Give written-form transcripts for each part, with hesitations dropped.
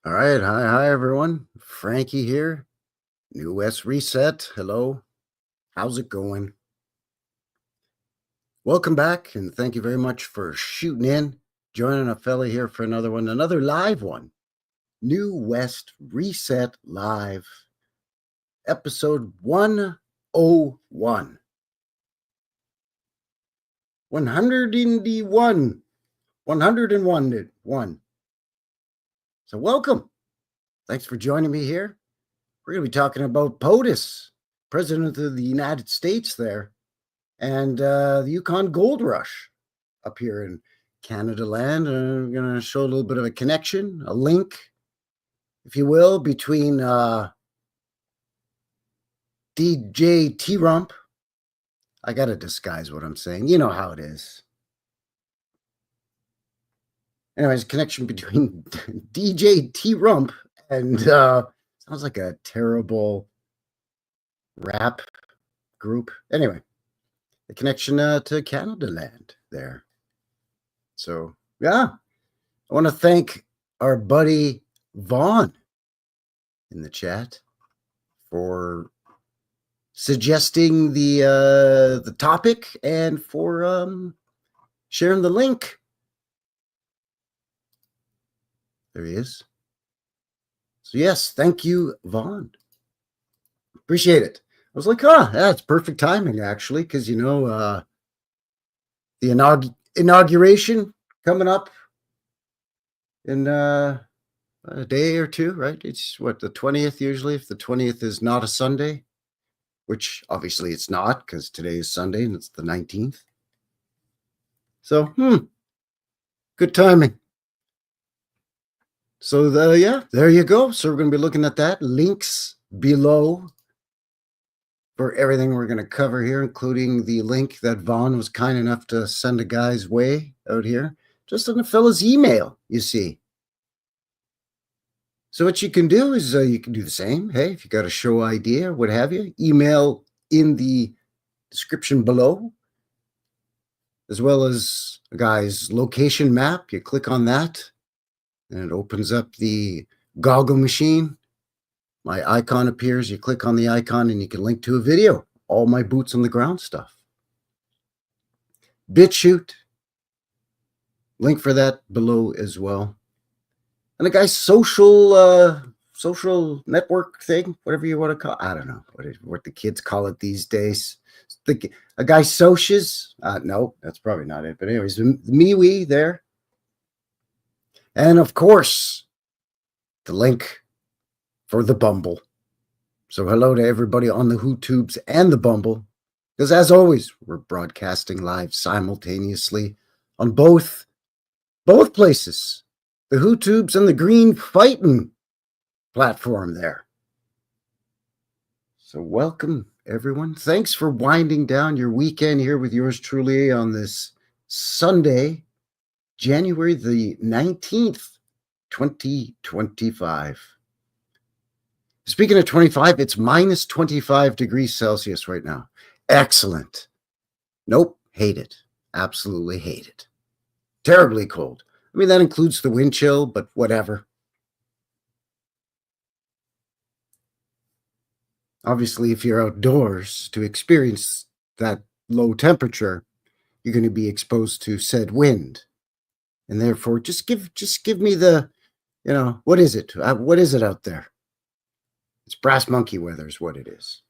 All right. Hi, everyone. Frankie here. New West Reset. Hello. How's it going? Welcome back, and thank you very much for shooting in, joining a fella here for another one, another live one. New West Reset Live, episode 101. 101. 101. So, welcome. Thanks for joining me here. We're going to be talking about POTUS, President of the United States there, and the Yukon Gold Rush up here in Canada land. I'm going to show a little bit of a connection, a link, if you will, between DJ T-Rump. I got to disguise what I'm saying. You know how it is. Anyways, connection between DJ T-Rump and sounds like a terrible rap group. Anyway, the connection to Canada land there. So, yeah, I want to thank our buddy Vaughn in the chat for suggesting the topic and for sharing the link. There he is. So, yes, thank you, Vaughn. Appreciate it. I was like, that's perfect timing, actually, because, the inauguration coming up in a day or two, right? It's what, the 20th usually, if the 20th is not a Sunday, which obviously it's not because today is Sunday and it's the 19th. So, good timing. So, there you go. So we're going to be looking at that. Links below for everything we're going to cover here, including the link that Vaughn was kind enough to send a guy's way out here, just on the fella's email, you see. So what you can do is you can do the same. Hey, if you got a show idea, what have you, email in the description below, as well as a guy's location map. You click on that, and it opens up the goggle machine. My icon appears. You click on the icon, and you can link to a video. All my boots on the ground stuff. BitChute, link for that below as well. And the guy's social network thing, whatever you want to call it. I don't know what the kids call it these days. A guy socias. No, that's probably not it. But anyways, the MeWe there. And of course, the link for the Bumble. So hello to everybody on the HooTubes and the Bumble. Because as always, we're broadcasting live simultaneously on both places. The HooTubes and the Green Fightin' platform there. So welcome, everyone. Thanks for winding down your weekend here with yours truly on this Sunday, January the 19th, 2025. Speaking of 25, it's minus 25 degrees Celsius right now. Excellent. Nope, hate it. Absolutely hate it. Terribly cold. I mean, that includes the wind chill, but whatever. Obviously, if you're outdoors to experience that low temperature, you're going to be exposed to said wind. And therefore, just give me the, what is it? What is it out there? It's brass monkey weather is what it is.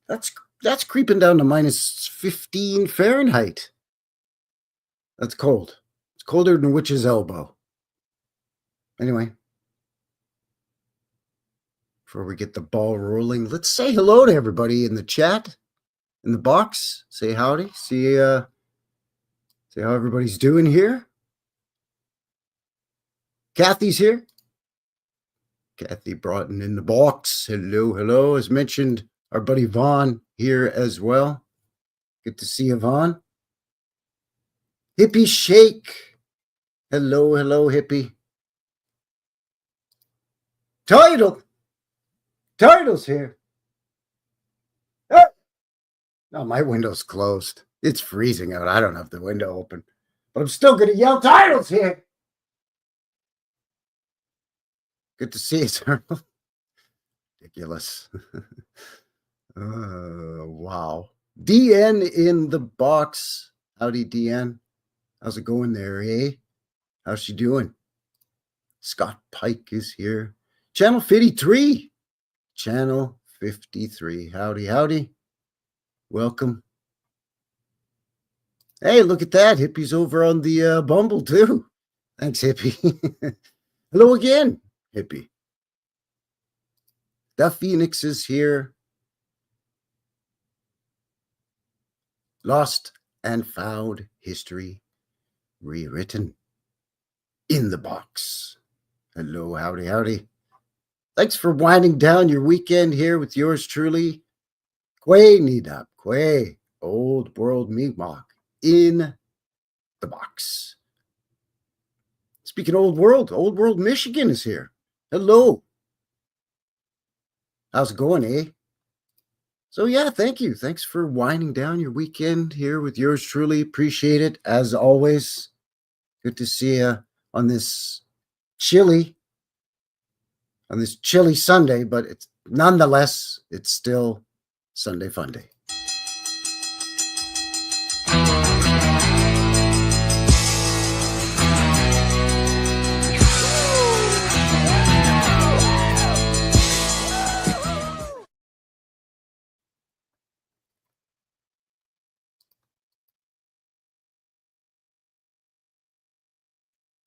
That's creeping down to minus 15 Fahrenheit. That's cold. It's colder than a witch's elbow. Anyway, before we get the ball rolling, let's say hello to everybody in the chat, in the box. Say howdy. See how everybody's doing here. Kathy's here. Kathy Broughton in the box. Hello. As mentioned, our buddy Vaughn here as well. Good to see you, Vaughn. Hippie Shake. Hello, Hippie. Title's here. Oh! No, my window's closed. It's freezing out. I don't have the window open. But I'm still going to yell, Title's here. Good to see you, sir. Ridiculous. Wow. DN in the box. Howdy, DN. How's it going there, eh? How's she doing? Scott Pike is here. Channel 53. Channel 53. Howdy, howdy. Welcome. Hey, look at that. Hippie's over on the Bumble, too. Thanks, Hippie. Hello again, Hippie. The Phoenix is here. Lost and Found History Rewritten in the box. Hello, howdy, howdy. Thanks for winding down your weekend here with yours truly, Quay Needup, Quay, Old World Mi'kmaq in the box. Speaking of Old World Michigan is here. Hello. How's it going, eh? So yeah, thank you. Thanks for winding down your weekend here with yours truly. Appreciate it as always. Good to see you on this chilly Sunday, but it's nonetheless, it's still Sunday Fun Day.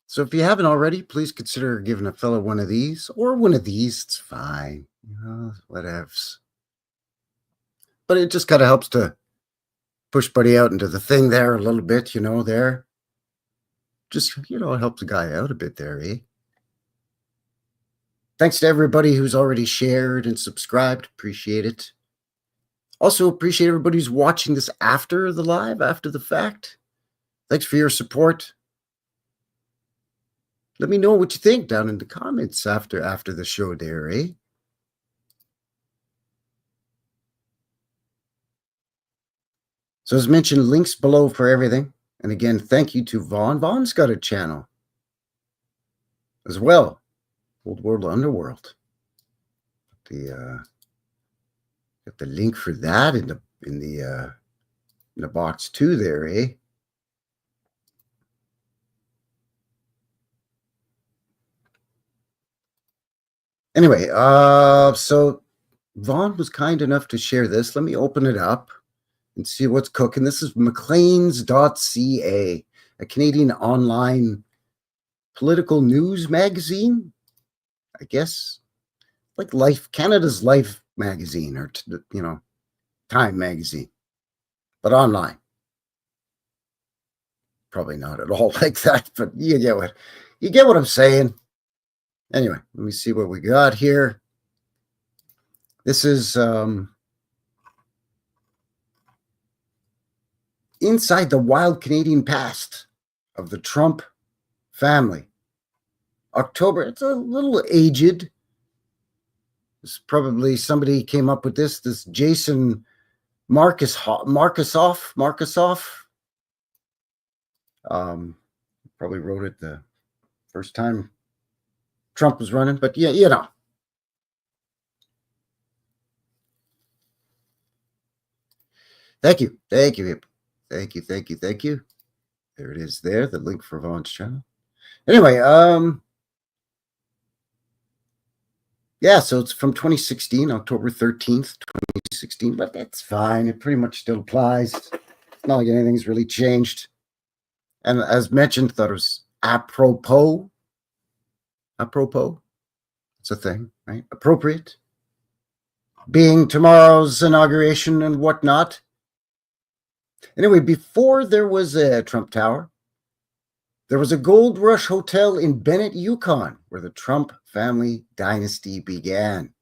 So if you haven't already, please consider giving a fellow one of these or one of these. It's fine. Whatevs. But it just kind of helps to push Buddy out into the thing there a little bit, there. Just, it helps the guy out a bit there, eh? Thanks to everybody who's already shared and subscribed. Appreciate it. Also appreciate everybody who's watching this after the live, after the fact. Thanks for your support. Let me know what you think down in the comments after the show there, eh? So as mentioned, links below for everything. And again, thank you to Vaughn. Vaughn's got a channel as well. Old World Underworld. Got the link for that in the box too there, eh? Anyway, so Vaughn was kind enough to share this. Let me open it up and see what's cooking. This is Maclean's.ca, a Canadian online political news magazine, I guess, like Canada's Life magazine or, Time magazine, but online. Probably not at all like that, but you get what I'm saying. Anyway, let me see what we got here. This is inside the wild Canadian past of the Trump family. October, it's a little aged. It's probably somebody came up with this Jason Markusoff. Probably wrote it the first time Trump was running, but yeah, Thank you. Thank you. There it is there, the link for Vaughn's channel. Anyway, yeah, so it's from 2016, October 13th, 2016, but that's fine. It pretty much still applies. It's not like anything's really changed. And as mentioned, thought it was apropos. It's a thing, right? Appropriate. Being tomorrow's inauguration and whatnot. Anyway, before there was a Trump Tower, there was a Gold Rush Hotel in Bennett, Yukon, where the Trump family dynasty began.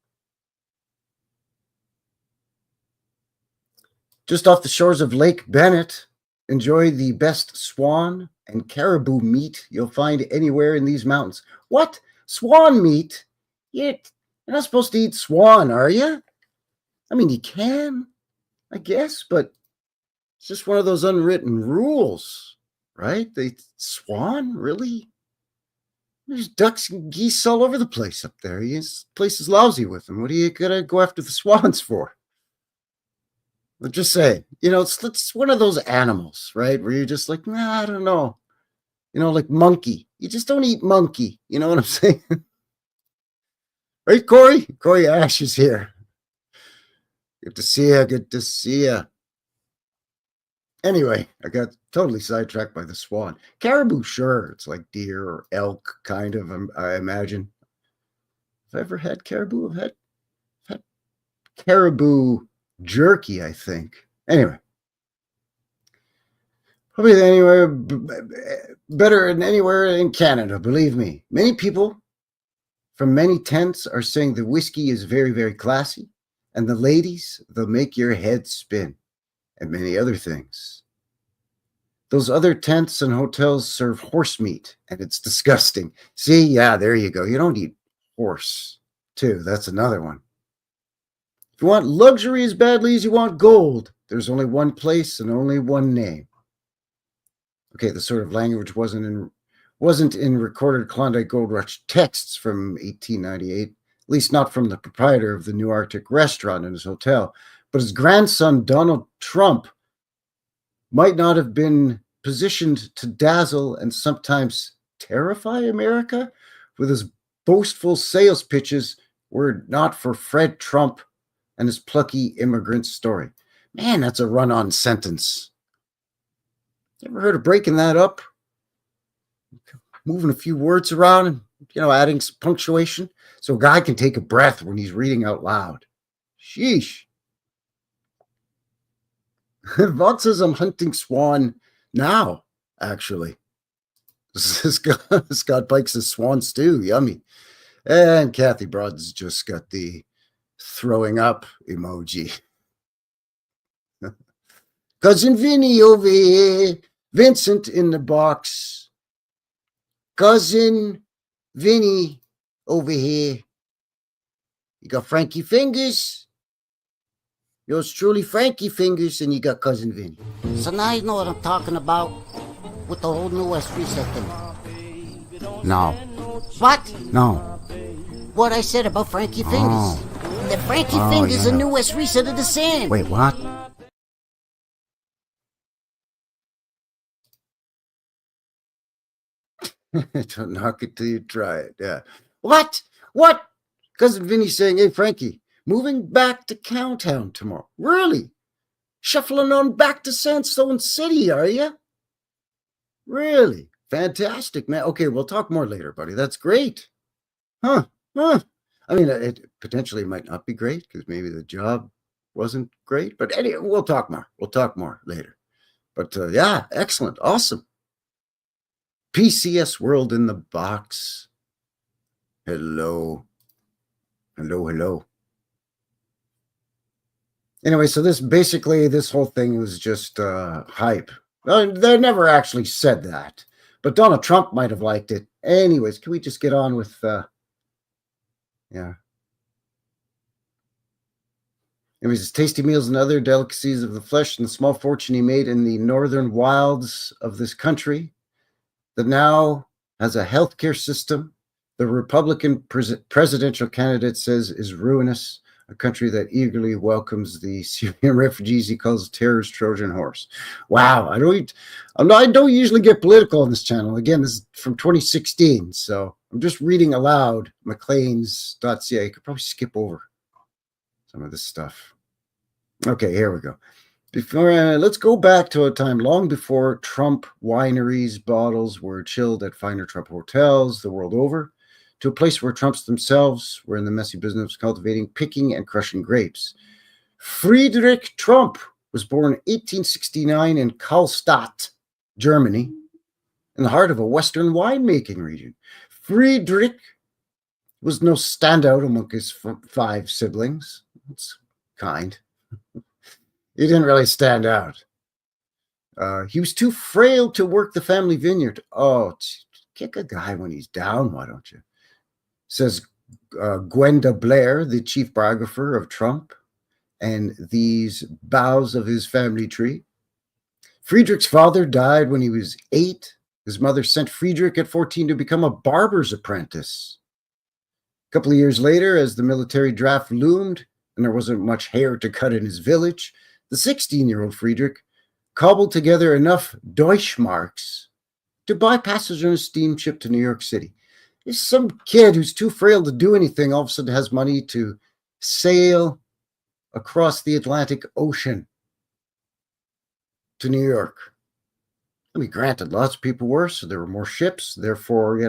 Just off the shores of Lake Bennett, enjoy the best swan and caribou meat you'll find anywhere in these mountains. What? Swan meat? You're not supposed to eat swan, are you? I mean, you can, I guess, but it's just one of those unwritten rules, right? Swan, really? There's ducks and geese all over the place up there. His place is lousy with them. What are you gonna go after the swans for? I'm just saying, it's one of those animals, right? Where you're just like, nah, I don't know. Like monkey. You just don't eat monkey. You know what I'm saying? Right, Corey? Corey Ash is here. Good to see you. Good to see you. Anyway, I got totally sidetracked by the swan. Caribou, sure. It's like deer or elk, kind of, I imagine. Have I ever had caribou? I've had caribou jerky, I think. Anyway. Probably anywhere better than anywhere in Canada, believe me. Many people from many tents are saying the whiskey is very, very classy, and the ladies, they'll make your head spin, and many other things. Those other tents and hotels serve horse meat, and it's disgusting. See, yeah, there you go. You don't eat horse, too. That's another one. If you want luxury as badly as you want gold, there's only one place and only one name. Okay, the sort of language wasn't in recorded Klondike Gold Rush texts from 1898, at least not from the proprietor of the New Arctic restaurant in his hotel. But his grandson, Donald Trump, might not have been positioned to dazzle and sometimes terrify America with his boastful sales pitches were it not for Fred Trump and his plucky immigrant story. Man, that's a run-on sentence. You ever heard of breaking that up? Moving a few words around and, adding some punctuation so a guy can take a breath when he's reading out loud. Sheesh. Vaught says I'm hunting swan now, actually. Scott Pike says swan stew, yummy. And Kathy Broad's just got the throwing up emoji. Cousin Vinny over here. Vincent in the box. Cousin Vinny over here. You got Frankie Fingers. Yours truly, Frankie Fingers, and you got Cousin Vinny. So now you know what I'm talking about with the whole New West Reset thing. No. What? No. What I said about Frankie Fingers. The Frankie Fingers and New West Reset are the same. Wait, what? Don't knock it till you try it. Yeah. What? Cousin Vinny's saying, hey, Frankie, moving back to Cowtown tomorrow. Really? Shuffling on back to Sandstone City, are you? Really? Fantastic, man. Okay, we'll talk more later, buddy. That's great. Huh. I mean, it potentially might not be great because maybe the job wasn't great. But anyway, we'll talk more. We'll talk more later. But yeah, excellent. Awesome. PCS World in the box. Hello. Anyway, so this whole thing was just hype. They never actually said that, but Donald Trump might have liked it. Anyways, can we just get on with, yeah. Anyways, his tasty meals and other delicacies of the flesh and the small fortune he made in the northern wilds of this country that now has a healthcare system the Republican presidential candidate says is ruinous, a country that eagerly welcomes the Syrian refugees he calls terrorist Trojan horse. Wow, I don't usually get political on this channel. Again, this is from 2016, so I'm just reading aloud Maclean's.ca. I could probably skip over some of this stuff. Okay, here we go. Let's go back to a time long before Trump wineries bottles were chilled at finer Trump hotels the world over, to a place where Trumps themselves were in the messy business of cultivating, picking, and crushing grapes. Friedrich Trump was born in 1869 in Karlstadt, Germany, in the heart of a Western winemaking region. Friedrich was no standout among his 5 siblings. That's kind. He didn't really stand out. He was too frail to work the family vineyard. Oh, kick a guy when he's down, why don't you? Says Gwenda Blair, the chief biographer of Trump, and these boughs of his family tree. Friedrich's father died when he was 8, His mother sent Friedrich at 14 to become a barber's apprentice. A couple of years later, as the military draft loomed and there wasn't much hair to cut in his village, the 16-year-old Friedrich cobbled together enough Deutschmarks to buy passage on a steamship to New York City. There's some kid who's too frail to do anything all of a sudden has money to sail across the Atlantic Ocean to New York. I mean, granted, lots of people were, so there were more ships. Therefore,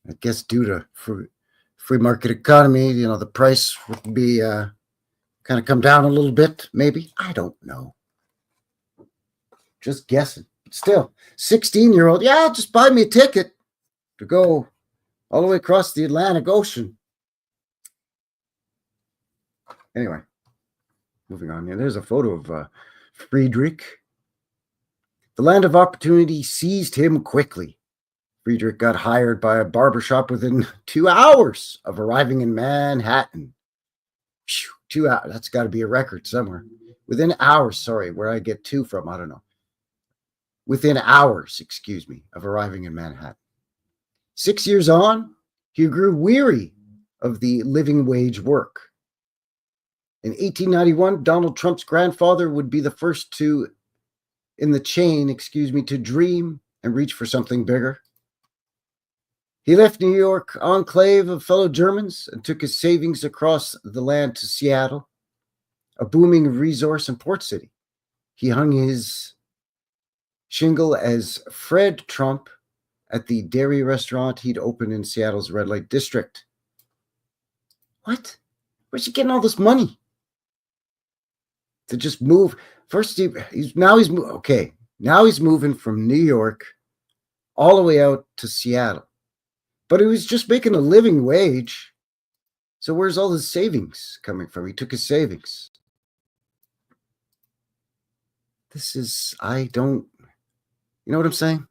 I guess due to free market economy, the price would be kind of come down a little bit, maybe. I don't know. Just guessing. But still, 16-year-old, yeah, just buy me a ticket to go all the way across the Atlantic Ocean. Anyway, moving on here. There's a photo of Friedrich. The land of opportunity seized him quickly. Friedrich got hired by a barbershop within 2 hours of arriving in Manhattan. 2 hours. That's got to be a record somewhere. Within hours, sorry, where I get 2 from, I don't know. Within hours, of arriving in Manhattan. 6 years on, he grew weary of the living wage work. In 1891, Donald Trump's grandfather would be the first in the chain, to dream and reach for something bigger. He left New York enclave of fellow Germans and took his savings across the land to Seattle, a booming resource and port city. He hung his shingle as Fred Trump at the dairy restaurant he'd opened in Seattle's red light district. What? Where's he getting all this money? To just move. First, now he's moving from New York all the way out to Seattle. But he was just making a living wage. So where's all his savings coming from? He took his savings. You know what I'm saying?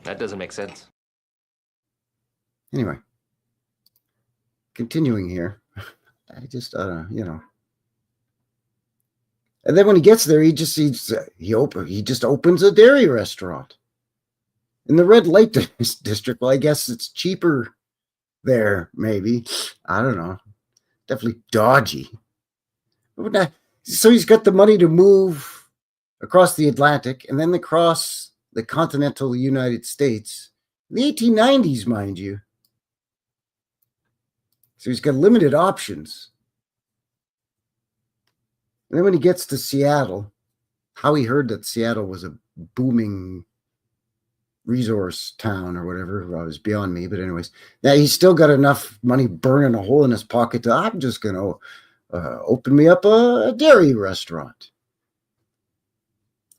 That doesn't make sense. Anyway, continuing here. I don't know, And then when he gets there, he just opens a dairy restaurant in the red light district. Well, I guess it's cheaper there, maybe. I don't know. Definitely dodgy. So he's got the money to move across the Atlantic and then across the continental United States in the 1890s, mind you. So he's got limited options. And then when he gets to Seattle, how he heard that Seattle was a booming resource town or whatever, well, it was beyond me. But anyways, now he's still got enough money burning a hole in his pocket I'm just going to open me up a dairy restaurant.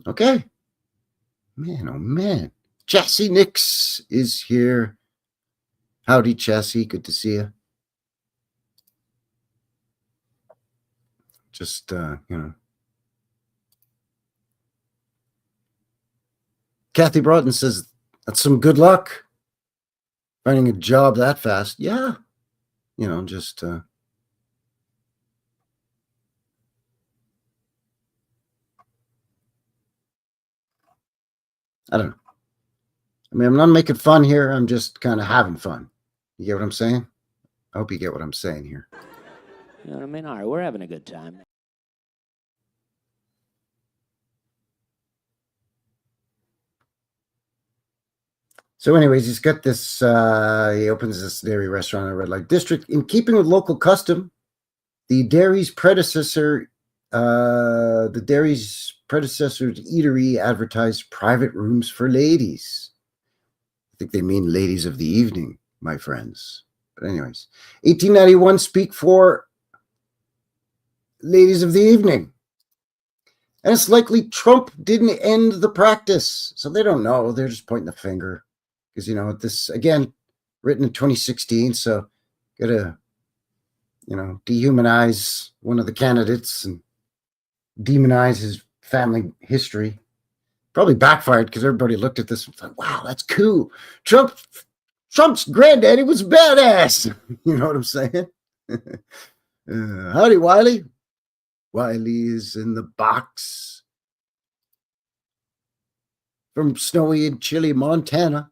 Okay. Man, oh man. Chassie Nix is here. Howdy, Chassie. Good to see you. Just, Kathy Broughton says, that's some good luck finding a job that fast. Yeah. Just, I don't know. I mean, I'm not making fun here. I'm just kind of having fun. You get what I'm saying? I hope you get what I'm saying here. You know what I mean? All right, we're having a good time. So anyways, he's got this, he opens this dairy restaurant in a red light district. In keeping with local custom, the dairy's predecessor eatery advertised private rooms for ladies. I think they mean ladies of the evening, my friends. But anyways, 1891, speak for ladies of the evening. And it's likely Trump didn't end the practice. So they don't know. They're just pointing the finger. Because, this, again, written in 2016. So got to, dehumanize one of the candidates and demonize his family history. Probably backfired because everybody looked at this and thought, wow, that's cool. Trump's granddaddy was badass. You know what I'm saying? Howdy, Wiley. Wiley is in the box. from snowy and chilly Montana.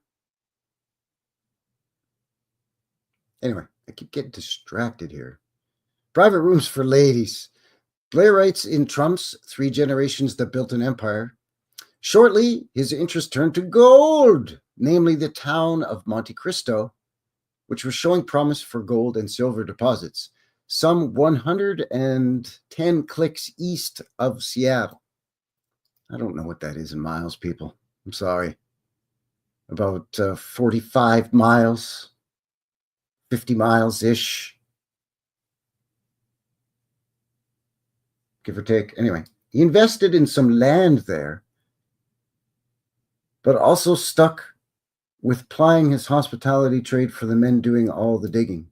Anyway, I keep getting distracted here. Private rooms for ladies. Blair writes in Trump's 3 Generations That Built an Empire. Shortly, his interest turned to gold, namely the town of Monte Cristo, which was showing promise for gold and silver deposits, some 110 clicks east of Seattle. I don't know what that is in miles, people. I'm sorry. About 45 miles, 50 miles-ish, give or take. Anyway, he invested in some land there, but also stuck with plying his hospitality trade for the men doing all the digging.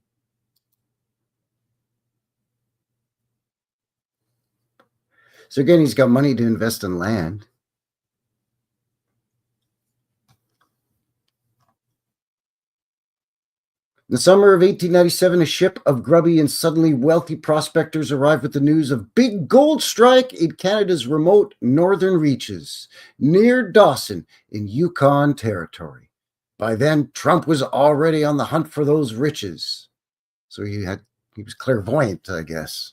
So again, he's got money to invest in land. In the summer of 1897, a ship of grubby and suddenly wealthy prospectors arrived with the news of big gold strike in Canada's remote northern reaches, near Dawson in Yukon territory. By then, Trump was already on the hunt for those riches. So he was clairvoyant, I guess.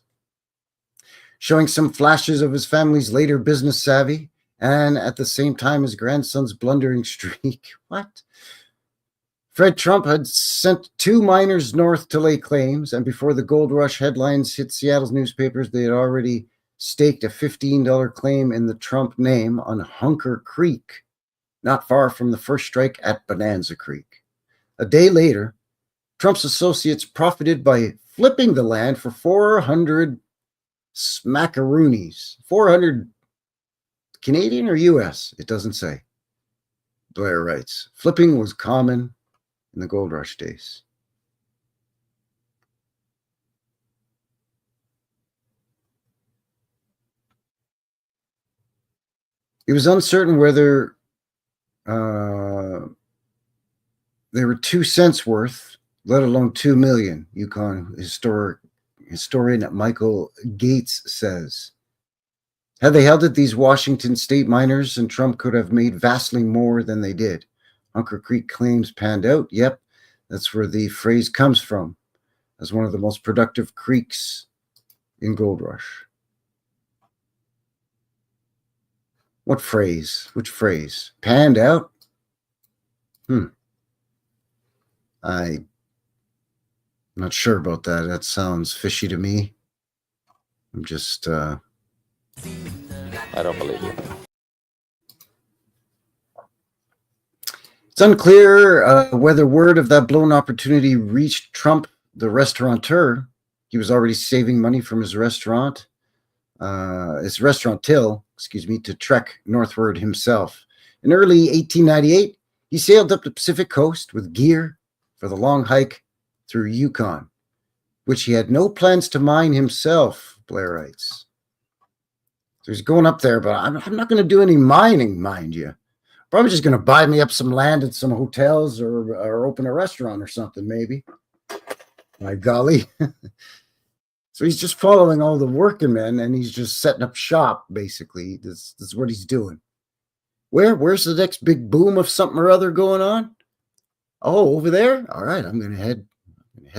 Showing some flashes of his family's later business savvy, and at the same time his grandson's blundering streak. What? Fred Trump had sent 2 miners north to lay claims, and before the gold rush headlines hit Seattle's newspapers, they had already staked a $15 claim in the Trump name on Hunker Creek, not far from the first strike at Bonanza Creek. A day later, Trump's associates profited by flipping the land for 400 smackaroonies. 400 Canadian or US? It doesn't say. Blair writes, flipping was common in the gold rush days. It was uncertain whether they were 2 cents worth, let alone 2 million, Yukon historian Michael Gates says. Had they held it, these Washington state miners and Trump could have made vastly more than they did. Hunker Creek claims panned out. Yep, that's where the phrase comes from, as one of the most productive creeks in Gold Rush. What phrase? Which phrase? Panned out? I'm not sure about that. That sounds fishy to me. I'm just... I don't believe you. It's unclear whether word of that blown opportunity reached Trump, the restaurateur. He was already saving money from his restaurant till, to trek northward himself. In early 1898, he sailed up the Pacific coast with gear for the long hike through Yukon, which he had no plans to mine himself, Blair writes. So he's going up there, but I'm not going to do any mining, mind you. Probably just going to buy me up some land at some hotels or open a restaurant or something, maybe. My golly. So he's just following all the working men, and he's just setting up shop, basically. This is what he's doing. Where's the next big boom of something or other going on? Oh, over there? All right, I'm going to head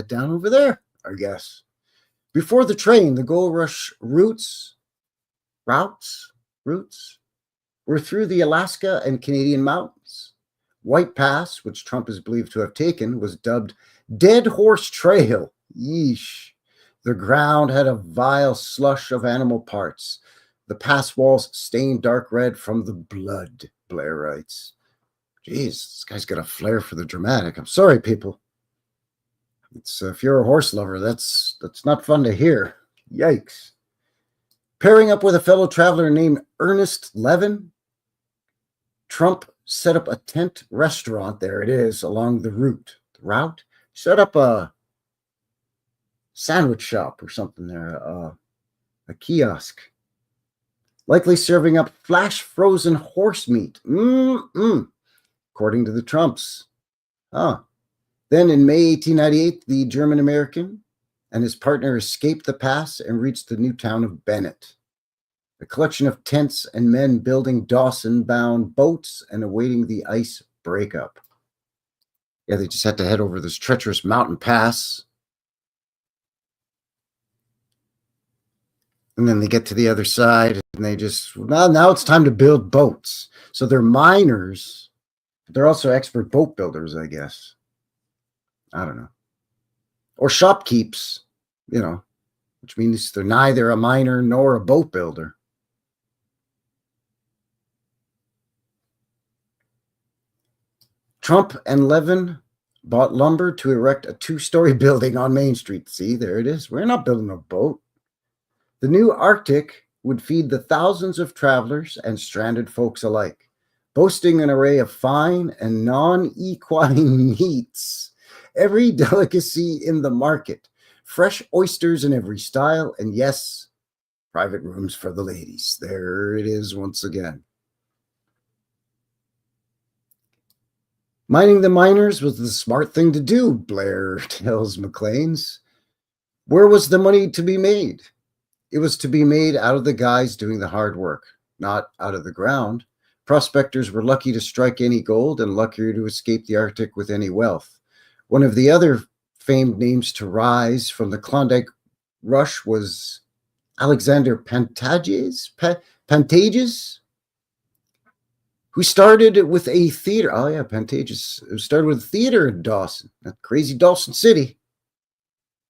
down over there, I guess. Before the train, the Gold Rush routes were through the Alaska and Canadian mountains. White Pass, which Trump is believed to have taken, was dubbed Dead Horse Trail. Yeesh. The ground had a vile slush of animal parts. The pass walls stained dark red from the blood, Blair writes. Jeez, this guy's got a flair for the dramatic. I'm sorry, people. It's if you're a horse lover, that's not fun to hear. Yikes. Pairing up with a fellow traveler named Ernest Levin, Trump set up a tent restaurant, there it is, along the route. Set up a sandwich shop or something there, a kiosk. Likely serving up flash frozen horse meat. According to the Trumps. Then in May 1898, the German-American and his partner escaped the pass and reached the new town of Bennett. a collection of tents and men building Dawson-bound boats and awaiting the ice breakup. Yeah, they just had to head over this treacherous mountain pass. And then they get to the other side and they just, well, now it's time to build boats. So they're miners. They're also expert boat builders, I guess. I don't know. Or shopkeeps, which means they're neither a miner nor a boat builder. Trump and Levin bought lumber to erect a 2-story building on Main Street. See, there it is. We're not building a boat. The new Arctic would feed the thousands of travelers and stranded folks alike, boasting an array of fine and non-equine meats, every delicacy in the market, fresh oysters in every style, and yes, private rooms for the ladies. There it is once again. Mining the miners was the smart thing to do, Blair tells Maclean's. Where was the money to be made? It was to be made out of the guys doing the hard work, not out of the ground. Prospectors were lucky to strike any gold and luckier to escape the Arctic with any wealth. One of the other famed names to rise from the Klondike rush was Alexander Pantages, who started with a theater. Oh, yeah, Pantages. Who started with a theater in Dawson, that crazy Dawson City,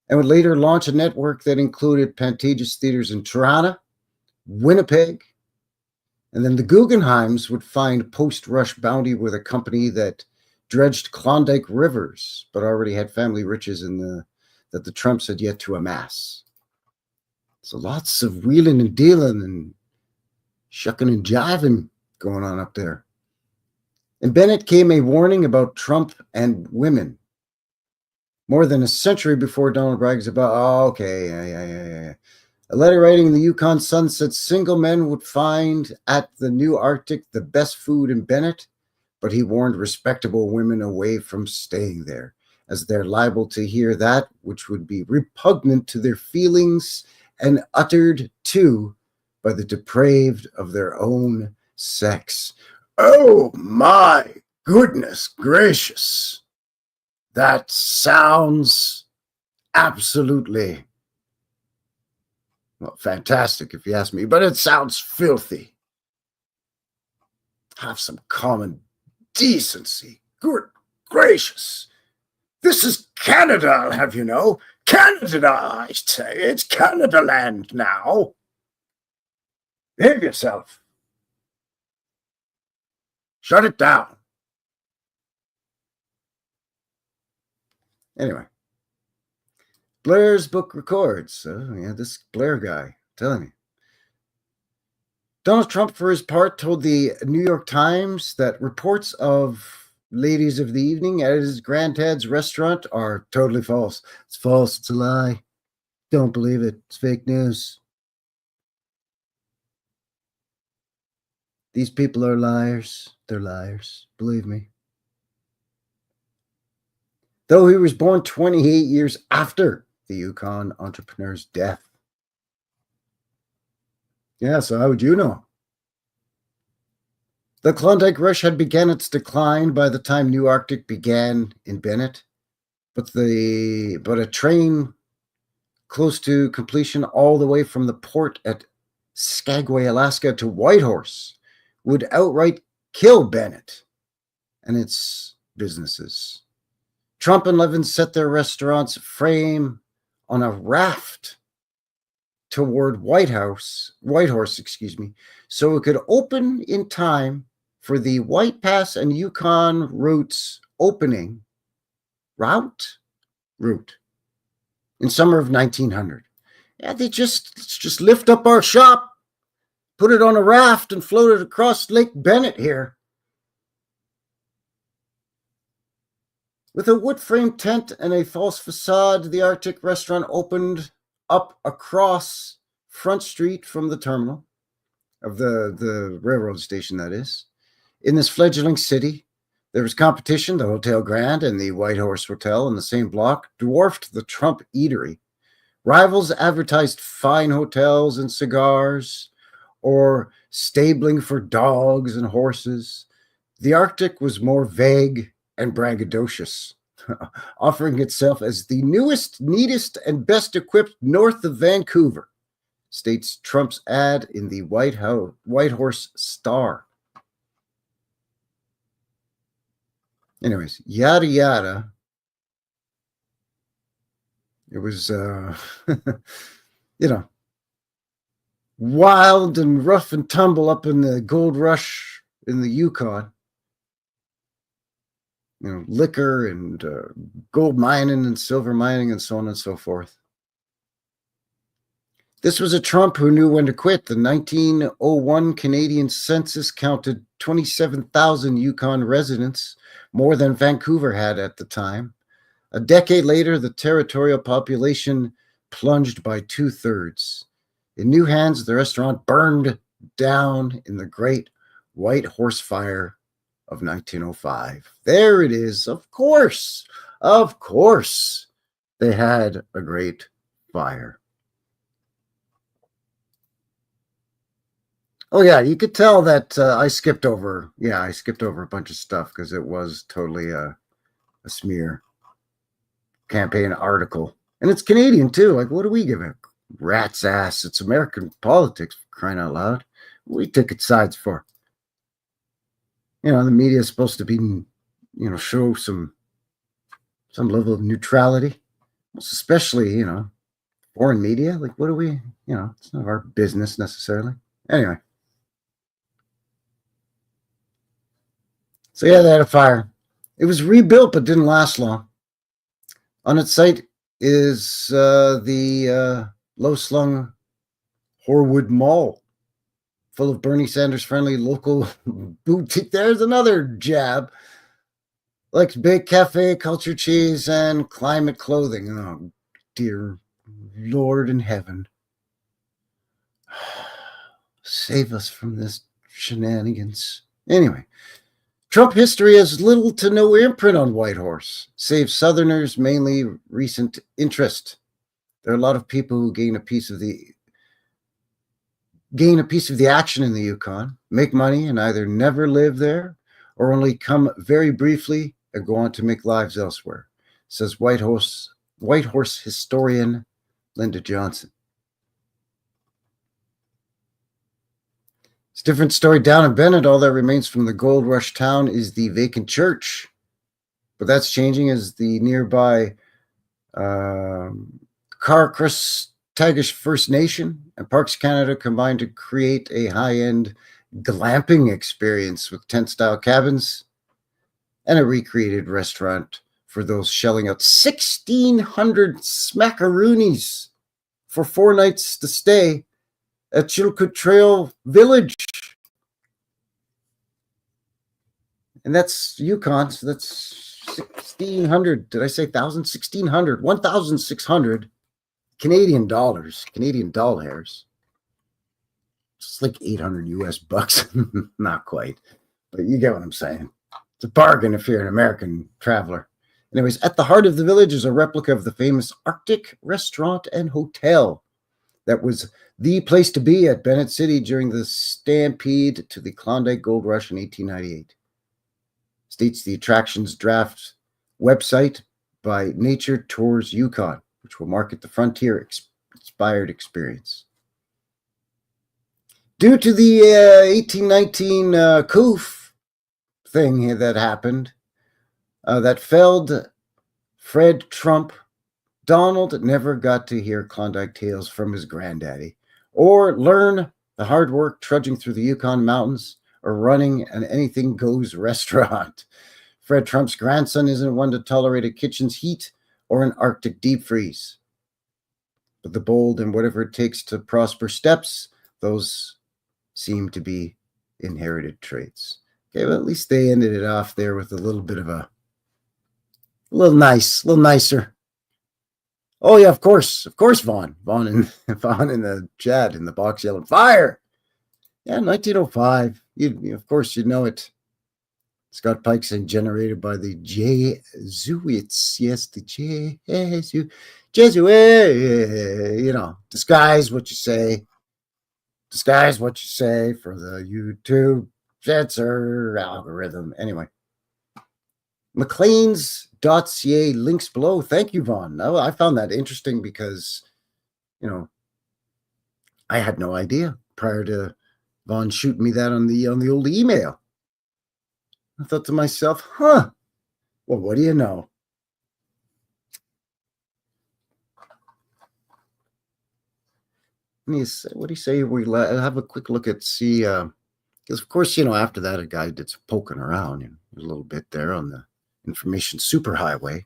and would later launch a network that included Pantages theaters in Toronto, Winnipeg, and then the Guggenheims would find post-rush bounty with a company that dredged Klondike rivers, but already had family riches that the Trumps had yet to amass. So lots of wheeling and dealing and shucking and jiving going on up there. And Bennett came a warning about Trump and women. More than a century before Donald brags about, yeah. A letter writing in the Yukon Sun said single men would find at the new Arctic the best food in Bennett, but he warned respectable women away from staying there, as they're liable to hear that which would be repugnant to their feelings and uttered too by the depraved of their own sex. Oh my goodness gracious. That sounds absolutely, well, fantastic if you ask me, but it sounds filthy. Have some common decency. Good gracious. This is Canada, I'll have you know. Canada, I say. It's Canada land now. Behave yourself. Shut it down. Anyway, Blair's book records. This Blair guy, I'm telling you. Donald Trump, for his part, told the New York Times that reports of ladies of the evening at his granddad's restaurant are totally false. It's false. It's a lie. Don't believe it. It's fake news. These people are liars. They're liars. Believe me. Though he was born 28 years after the Yukon entrepreneur's death. Yeah, so how would you know? The Klondike Rush had begun its decline by the time New Arctic began in Bennett, but a train close to completion all the way from the port at Skagway, Alaska to Whitehorse would outright kill Bennett and its businesses. Trump and Levin set their restaurant's frame on a raft toward Whitehorse, so it could open in time for the White Pass and Yukon routes opening route in summer of 1900. Yeah, let's just lift up our shop, put it on a raft, and float it across Lake Bennett here. With a wood-framed tent and a false facade, the Arctic restaurant opened up across Front Street from the terminal of the railroad station, that is. In this fledgling city, there was competition. The Hotel Grand and the White Horse Hotel in the same block dwarfed the Trump Eatery. Rivals advertised fine hotels and cigars, or stabling for dogs and horses. The Arctic was more vague and braggadocious, offering itself as the newest, neatest, and best equipped north of Vancouver, states Trump's ad in the White Horse Star. Anyways, yada yada. It was, wild and rough and tumble up in the gold rush in the Yukon. Liquor and gold mining and silver mining and so on and so forth. This was a Trump who knew when to quit. The 1901 Canadian census counted 27,000 Yukon residents, more than Vancouver had at the time. A decade later, the territorial population plunged by 2/3. In new hands, the restaurant burned down in the Great White Horse Fire of 1905. There it is. Of course, they had a great fire. Oh yeah, you could tell that I skipped over. Yeah, I skipped over a bunch of stuff because it was totally a smear campaign article, and it's Canadian too. Like, what do we give a rat's ass? It's American politics, for crying out loud. We took its sides for. The media is supposed to be, show some level of neutrality, especially, foreign media. Like, what do we, it's none of our business necessarily. Anyway. So yeah, they had a fire. It was rebuilt, but didn't last long. On its site is the low-slung Horwood Mall, full of Bernie Sanders friendly local boutique. There's another jab. Like big cafe, culture cheese, and climate clothing. Oh, dear Lord in heaven. Save us from this shenanigans. Anyway, Trump history has little to no imprint on Whitehorse, save Southerners' mainly recent interest. There are a lot of people who gain a piece of the action in the Yukon, make money, and either never live there or only come very briefly and go on to make lives elsewhere, says Whitehorse historian Linda Johnson. It's a different story down in Bennett. All that remains from the gold rush town is the vacant church. But that's changing as the nearby Tagish First Nation and Parks Canada combine to create a high-end glamping experience with tent-style cabins and a recreated restaurant for those shelling out 1,600 smackaroonies for 4 nights to stay at Chilkoot Trail Village. And that's Yukon, so that's 1,600. Did I say 1,000? 1,600. 1,600 Canadian dollars. Canadian dollars. It's like 800 US bucks. Not quite. But you get what I'm saying. It's a bargain if you're an American traveler. Anyways, at the heart of the village is a replica of the famous Arctic restaurant and hotel that was the place to be at Bennett City during the stampede to the Klondike Gold Rush in 1898. States the attractions draft website by Nature Tours Yukon, which will market the frontier-inspired experience. Due to the 1819 COOF thing that happened, that felled Fred Trump, Donald never got to hear Klondike tales from his granddaddy or learn the hard work trudging through the Yukon mountains or running an anything goes restaurant. Fred Trump's grandson isn't one to tolerate a kitchen's heat or an Arctic deep freeze. But the bold and whatever it takes to prosper steps, those seem to be inherited traits. Okay, well, at least they ended it off there with a little bit of a little nicer. Oh yeah, of course, Vaughn in the chat in the box yelling fire. Yeah, 1905. Of course, you know it. Scott Pike saying generated by the Jesuits. Yes, the Jesuit. Disguise what you say. disguise what you say for the YouTube censor algorithm. Anyway, McLean's.ca links below. Thank you, Vaughn. I found that interesting because, I had no idea prior to Vaughn shooting me that on the old email. I thought to myself, well, what do you know? What do you say? We have a quick look at see, because of course, after that, a guy did some poking around, a little bit there on the information superhighway.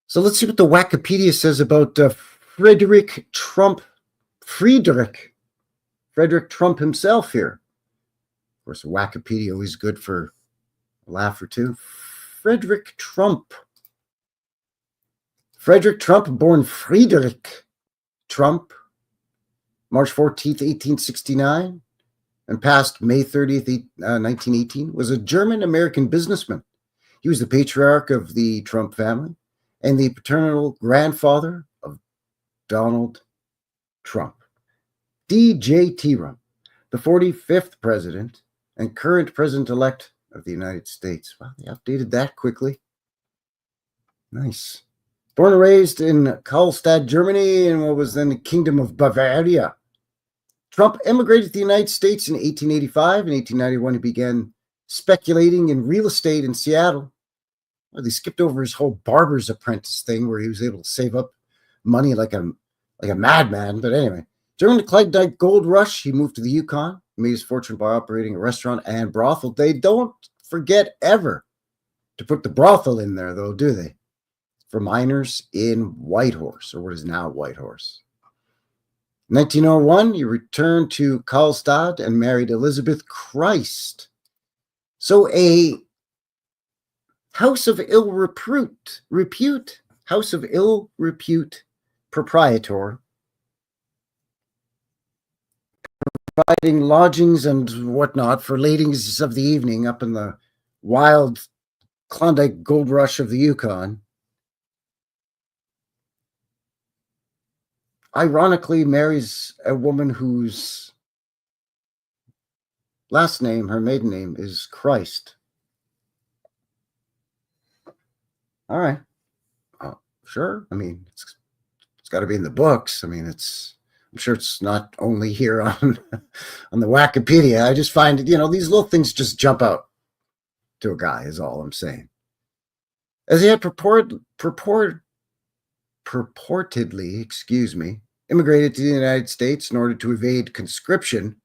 So let's see what the Wikipedia says about Frederick Trump himself here. Of course, Wikipedia always good for a laugh or two. Frederick Trump, born Friedrich Trump, March 14th, 1869, and passed May 30th, 1918, was a German-American businessman. He was the patriarch of the Trump family and the paternal grandfather of Donald Trump. D.J. Trump, the 45th president and current president-elect of the United States. Wow, they updated that quickly. Nice. Born and raised in Karlstadt, Germany, in what was then the Kingdom of Bavaria. Trump emigrated to the United States in 1885. In 1891, he began speculating in real estate in Seattle. Well, they skipped over his whole barber's apprentice thing where he was able to save up money like a madman. But anyway, during the Klondike Gold Rush, he moved to the Yukon. He made his fortune by operating a restaurant and brothel. They don't forget ever to put the brothel in there, though, do they? For minors in Whitehorse, or what is now Whitehorse. In 1901, he returned to Karlstadt and married Elizabeth Christ. So a house of ill repute proprietor, providing lodgings and whatnot for ladies of the evening up in the wild Klondike Gold Rush of the Yukon, ironically marries a woman whose last name, her maiden name, is Christ. All right. Sure. I mean, it's got to be in the books. I mean, I'm sure it's not only here on the Wikipedia. I just find, these little things just jump out to a guy is all I'm saying. As he had purportedly, immigrated to the United States in order to evade conscription,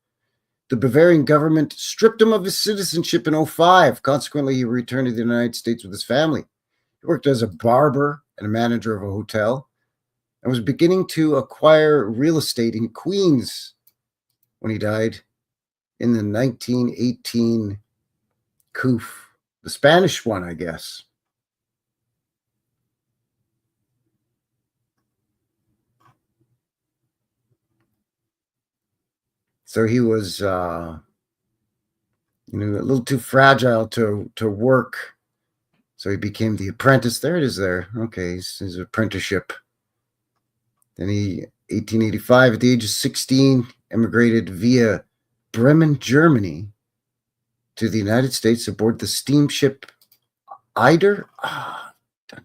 the Bavarian government stripped him of his citizenship in 2005. Consequently, he returned to the United States with his family. He worked as a barber and a manager of a hotel and was beginning to acquire real estate in Queens when he died in the 1918 coup. The Spanish one, I guess. So he was, a little too fragile to work. So he became the apprentice. There it is there. Okay, his apprenticeship. Then he, 1885, at the age of 16, emigrated via Bremen, Germany, to the United States aboard the steamship Eider. I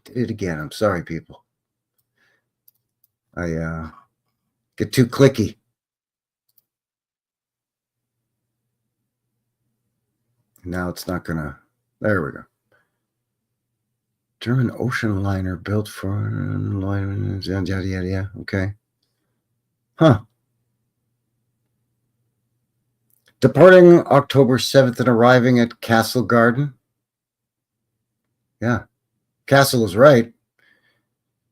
did it again. I'm sorry, people. I get too clicky. Now it's not gonna. There we go. German ocean liner built for yada yada yada. Okay. Huh. Departing October 7th and arriving at Castle Garden. Yeah. Castle is right.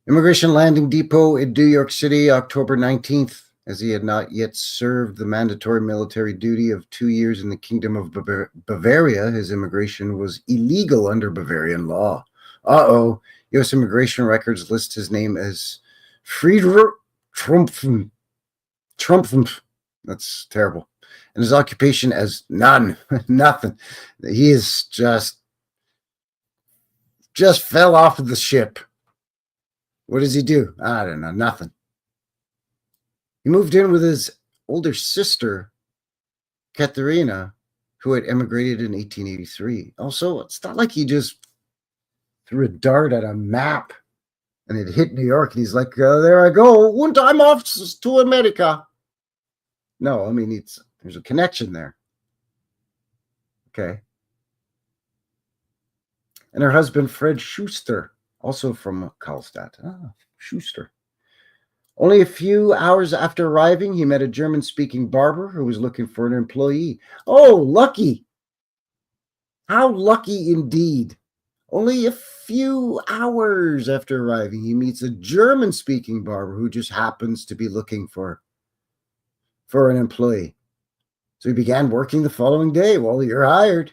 Immigration landing depot in New York City, October 19th, as he had not yet served the mandatory military duty of 2 years in the Kingdom of Bavaria. His immigration was illegal under Bavarian law. U.S. immigration records list his name as Friedrich Trump. That's terrible. And his occupation as nothing. He is just fell off of the ship. What does he do? I don't know. Nothing. He moved in with his older sister, Katharina, who had emigrated in 1883. Also, it's not like he just threw a dart at a map and it hit New York and he's like, there I go. One time off to America. No, I mean, there's a connection there. Okay. And her husband, Fred Schuster, also from Karlstadt. Ah, Schuster. Only a few hours after arriving, he met a German-speaking barber who was looking for an employee. Oh, lucky. How lucky indeed. Only a few hours after arriving, he meets a German-speaking barber who just happens to be looking for an employee. So he began working the following day. Well, you're hired.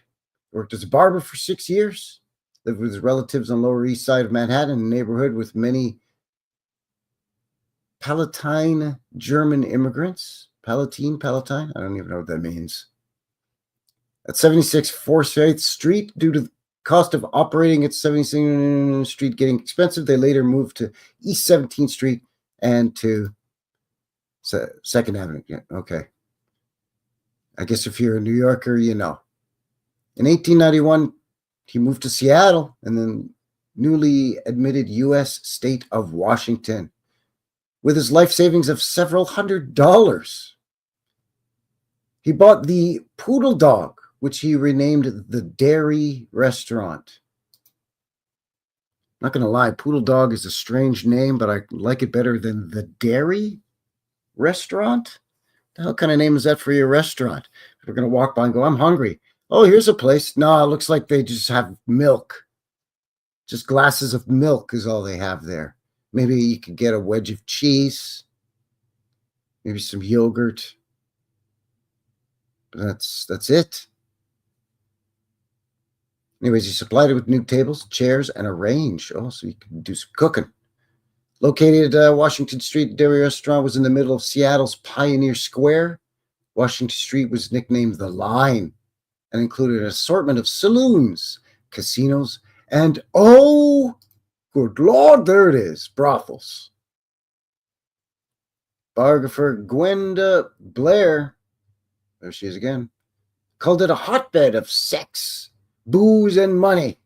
Worked as a barber for 6 years. Lived with his relatives on the Lower East Side of Manhattan, a neighborhood with many Palatine German immigrants. Palatine? I don't even know what that means. At 76 Forsyth Street, due to the cost of operating at 76th Street getting expensive, they later moved to East 17th Street and to 2nd Avenue. Yeah, okay. I guess if you're a New Yorker, you know. In 1891, he moved to Seattle and then newly admitted U.S. state of Washington with his life savings of several $100s. He bought the Poodle Dog, which he renamed the Dairy Restaurant. Not going to lie, Poodle Dog is a strange name, but I like it better than the Dairy Restaurant. The hell kind of name is that for your restaurant? We're going to walk by and go, I'm hungry. Oh, here's a place. No, it looks like they just have milk. Just glasses of milk is all they have there. Maybe you could get a wedge of cheese. Maybe some yogurt. But that's it. Anyways, he supplied it with new tables, chairs, and a range. Oh, so you can do some cooking. Located at Washington Street, Dairy Restaurant was in the middle of Seattle's Pioneer Square. Washington Street was nicknamed The Line and included an assortment of saloons, casinos, and, oh, good Lord, there it is, brothels. Biographer Gwenda Blair, there she is again, called it a hotbed of sex, booze, and money.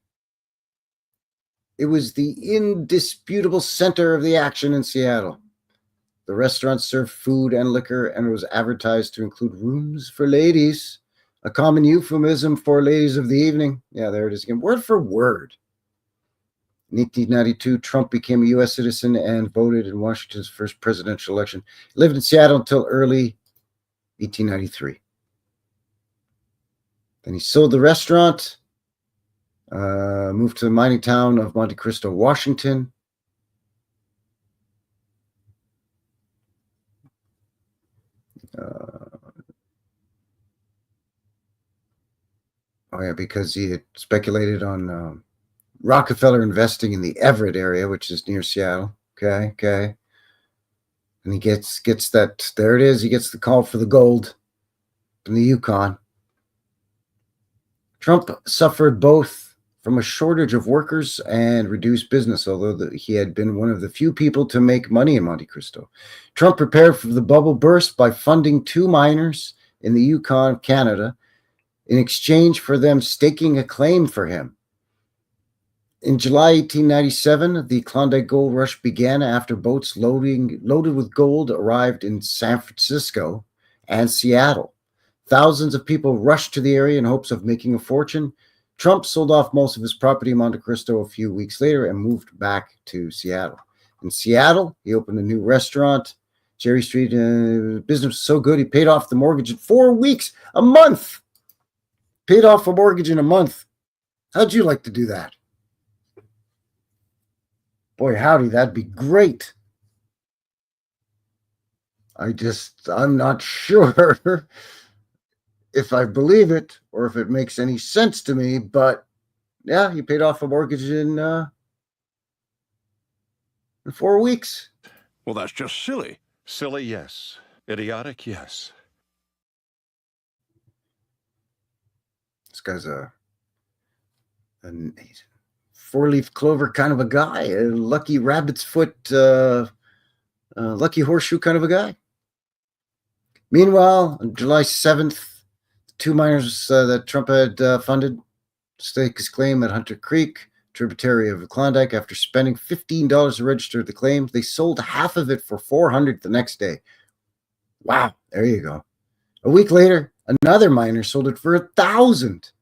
It was the indisputable center of the action in Seattle. The restaurant served food and liquor and was advertised to include rooms for ladies, a common euphemism for ladies of the evening. Yeah, there it is again, word for word. In 1892, Trump became a U.S. citizen and voted in Washington's first presidential election. He lived in Seattle until early 1893. Then he sold the restaurant, moved to the mining town of Monte Cristo, Washington. Because he had speculated on Rockefeller investing in the Everett area, which is near Seattle. Okay. And he gets that, there it is, he gets the call for the gold from the Yukon. Trump suffered both from a shortage of workers and reduced business, although he had been one of the few people to make money in Monte Cristo. Trump prepared for the bubble burst by funding 2 miners in the Yukon, Canada, in exchange for them staking a claim for him. In July 1897, the Klondike Gold Rush began after boats loaded with gold arrived in San Francisco and Seattle. Thousands of people rushed to the area in hopes of making a fortune. Trump sold off most of his property in Monte Cristo a few weeks later and moved back to Seattle. In Seattle, he opened a new restaurant, Cherry Street. Business was so good, he paid off the mortgage in 4 weeks, a month. Paid off a mortgage in a month. How'd you like to do that? Boy, howdy, that'd be great. I'm not sure if I believe it or if it makes any sense to me, but yeah, he paid off a mortgage in 4 weeks. Well, that's just silly. Silly, yes. Idiotic, yes. This guy's a 4-leaf clover kind of a guy, a lucky rabbit's foot, lucky horseshoe kind of a guy. Meanwhile, on July 7th, two miners that Trump had funded stake his claim at Hunter Creek, tributary of the Klondike. After spending $15 to register the claim, they sold half of it for $400 the next day. Wow, there you go. A week later, another miner sold it for $1,000.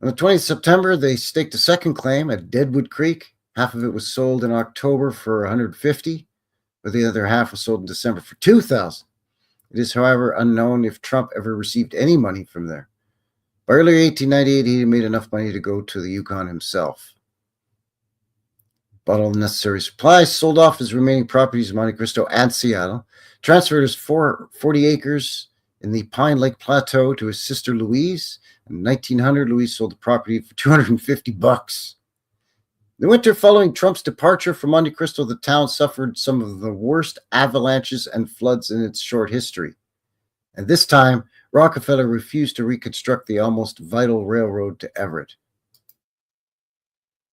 On the 20th of September, they staked a second claim at Deadwood Creek. Half of it was sold in October for $150, but the other half was sold in December for $2,000. It is, however, unknown if Trump ever received any money from there. By early 1898, he made enough money to go to the Yukon himself. Bought all the necessary supplies, sold off his remaining properties in Monte Cristo and Seattle, transferred his 40 acres in the Pine Lake Plateau to his sister Louise. In 1900, Louise sold the property for $250. The winter following Trump's departure from Monte Cristo, the town suffered some of the worst avalanches and floods in its short history. And this time, Rockefeller refused to reconstruct the almost vital railroad to Everett.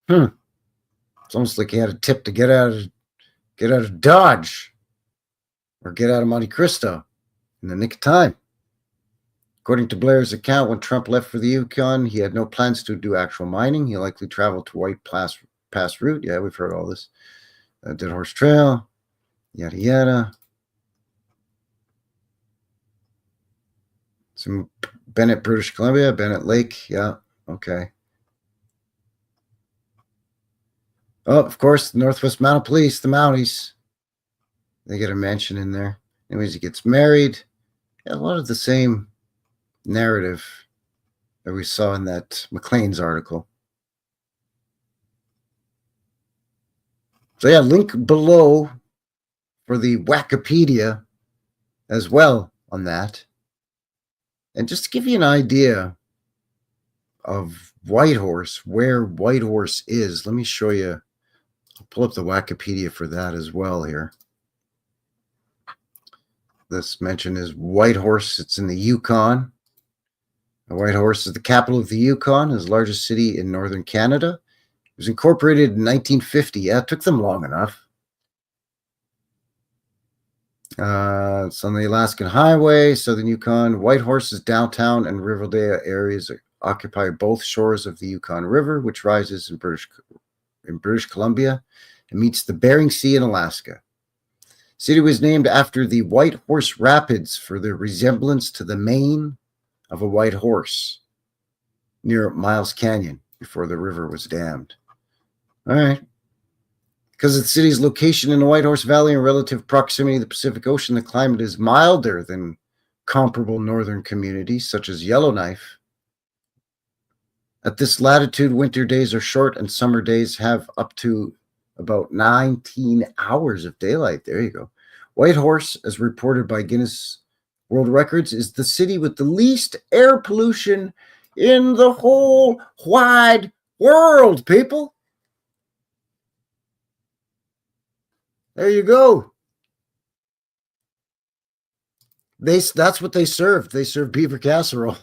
It's almost like he had a tip to get out of Dodge or get out of Monte Cristo in the nick of time. According to Blair's account, when Trump left for the Yukon, he had no plans to do actual mining. He likely traveled to White Pass route. Yeah, we've heard all this. Dead Horse Trail, yada yada. Some Bennett, British Columbia, Bennett Lake. Yeah, okay. Oh, of course, the Northwest Mounted Police, the Mounties. They get a mention in there. Anyways, he gets married. Yeah, a lot of the same narrative that we saw in that McLean's article. So yeah, link below for the Wikipedia as well on that. And just to give you an idea of Whitehorse, where Whitehorse is, let me show you. I'll pull up the Wikipedia for that as well here. This mention is Whitehorse. It's in the Yukon. Whitehorse is the capital of the Yukon, is the largest city in northern Canada. It was incorporated in 1950. Yeah, it took them long enough. It's on the Alaskan Highway, southern Yukon. Whitehorse's downtown and Riverdale areas occupy both shores of the Yukon River, which rises in British Columbia and meets the Bering Sea in Alaska. The city was named after the Whitehorse Rapids for their resemblance to the mane of a white horse near Miles Canyon before the river was dammed. All right. Because of the city's location in the Whitehorse Valley and relative proximity to the Pacific Ocean, the climate is milder than comparable northern communities such as Yellowknife. At this latitude, winter days are short and summer days have up to about 19 hours of daylight. There you go. Whitehorse, as reported by Guinness World Records, is the city with the least air pollution in the whole wide world, people. There you go. That's what they served. They served beaver casserole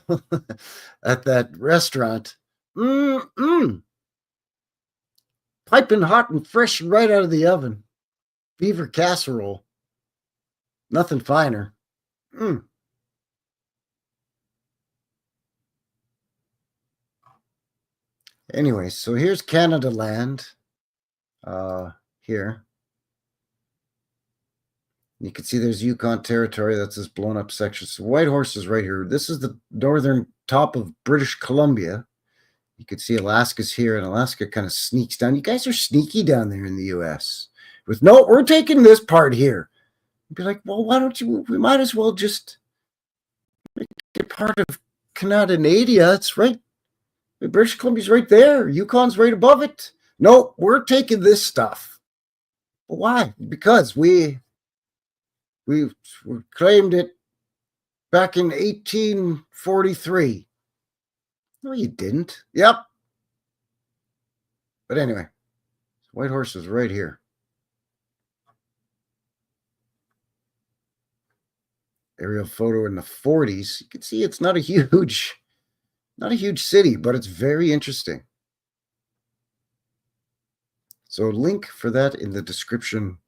at that restaurant. Piping hot and fresh right out of the oven. Beaver casserole. Nothing finer. Anyway, so here's Canada land. Here. You can see there's Yukon territory. That's this blown up section. So Whitehorse is right here. This is the northern top of British Columbia. You can see Alaska's here, and Alaska kind of sneaks down. You guys are sneaky down there in the U.S. With no, we're taking this part here. You'd be like, well, why don't you? We might as well just make it part of Canada. It's right. British Columbia's right there. Yukon's right above it. No, we're taking this stuff. But why? Because we claimed it back in 1843. No, you didn't. Yep. But anyway, Whitehorse is right here. Aerial photo in the 40s. You can see it's not a huge city, but it's very interesting. So link for that in the description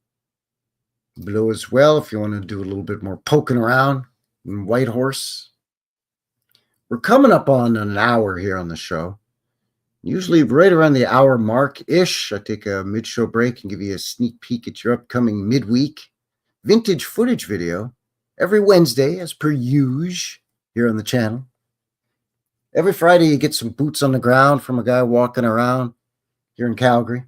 below as well if you want to do a little bit more poking around in Whitehorse. We're coming up on an hour here on the show. Usually right around the hour mark-ish, I take a mid-show break and give you a sneak peek at your upcoming midweek vintage footage video every Wednesday, as per usual, here on the channel. Every Friday, you get some boots on the ground from a guy walking around here in Calgary.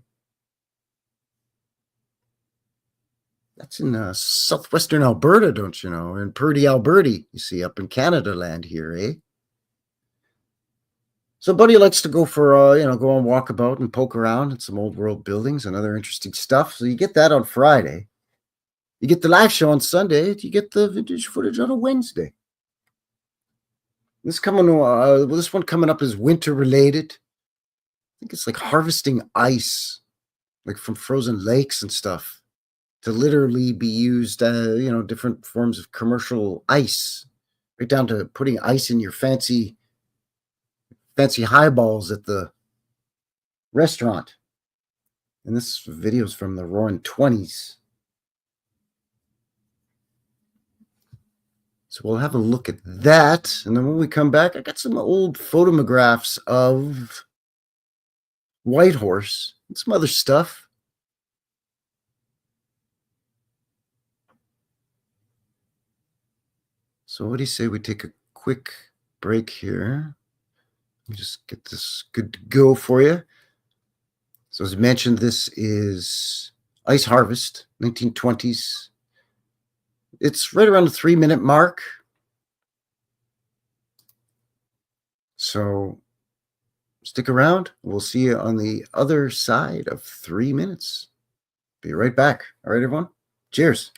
That's in southwestern Alberta, don't you know? In Purdy, Alberta, you see, up in Canada land here, eh? So buddy likes to go for, go on walkabout and poke around in some old world buildings and other interesting stuff. So you get that on Friday. You get the live show on Sunday. You get the vintage footage on a Wednesday. This one coming up is winter related. I think it's like harvesting ice, like from frozen lakes and stuff, to literally be used, different forms of commercial ice, right down to putting ice in your fancy highballs at the restaurant. And this video is from the roaring 20s. So we'll have a look at that. And then when we come back, I got some old photographs of Whitehorse and some other stuff. So what do you say we take a quick break here? Let me just get this good to go for you. So as mentioned, this is Ice Harvest, 1920s. It's right around the 3-minute mark. So stick around. We'll see you on the other side of 3 minutes. Be right back. All right, everyone. Cheers.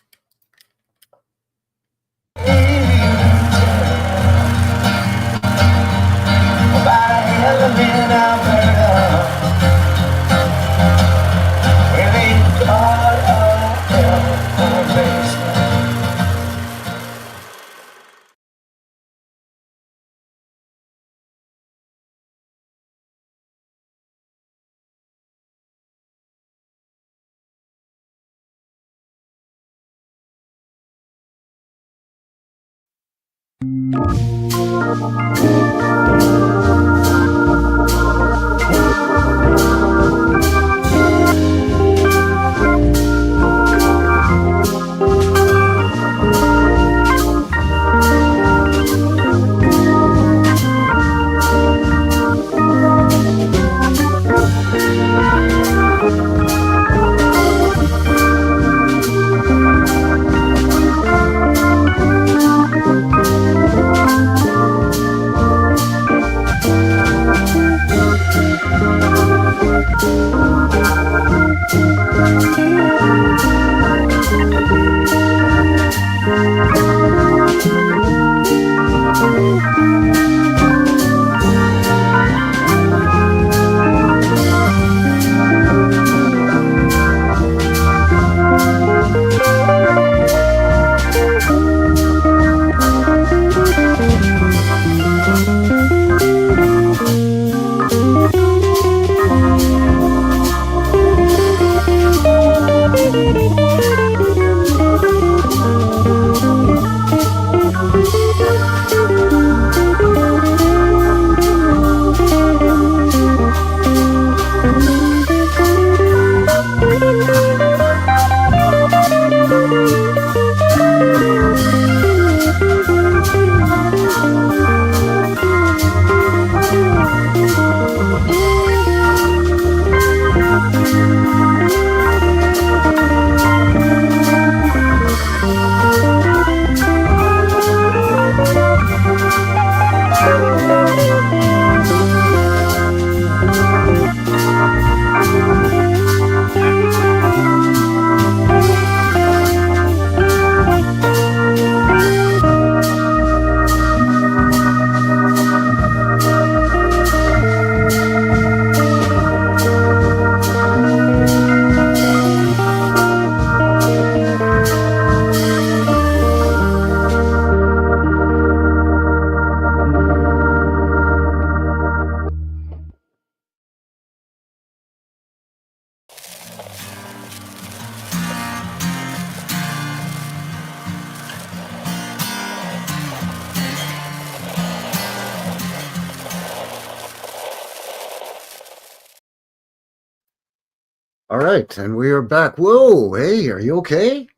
All right, and we are back. Whoa, hey, are you okay?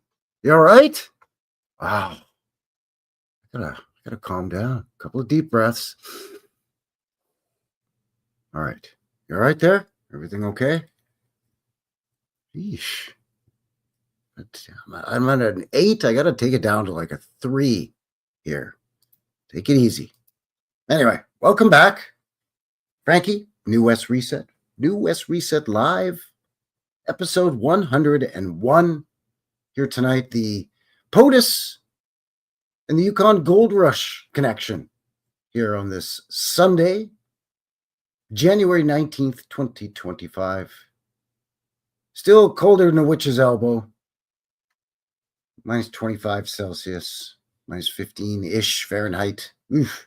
You all right? Wow. I gotta calm down. A couple of deep breaths. All right. You all right there? Everything okay? Yeesh. I'm at an 8. I gotta take it down to like a 3 here. Take it easy. Anyway, welcome back. Frankie, New West Reset. New West Reset Live. Episode 101 here tonight, the POTUS and the Yukon Gold Rush connection here on this Sunday, January 19th, 2025. Still colder than a witch's elbow. Minus 25 Celsius, minus 15-ish Fahrenheit. Oof.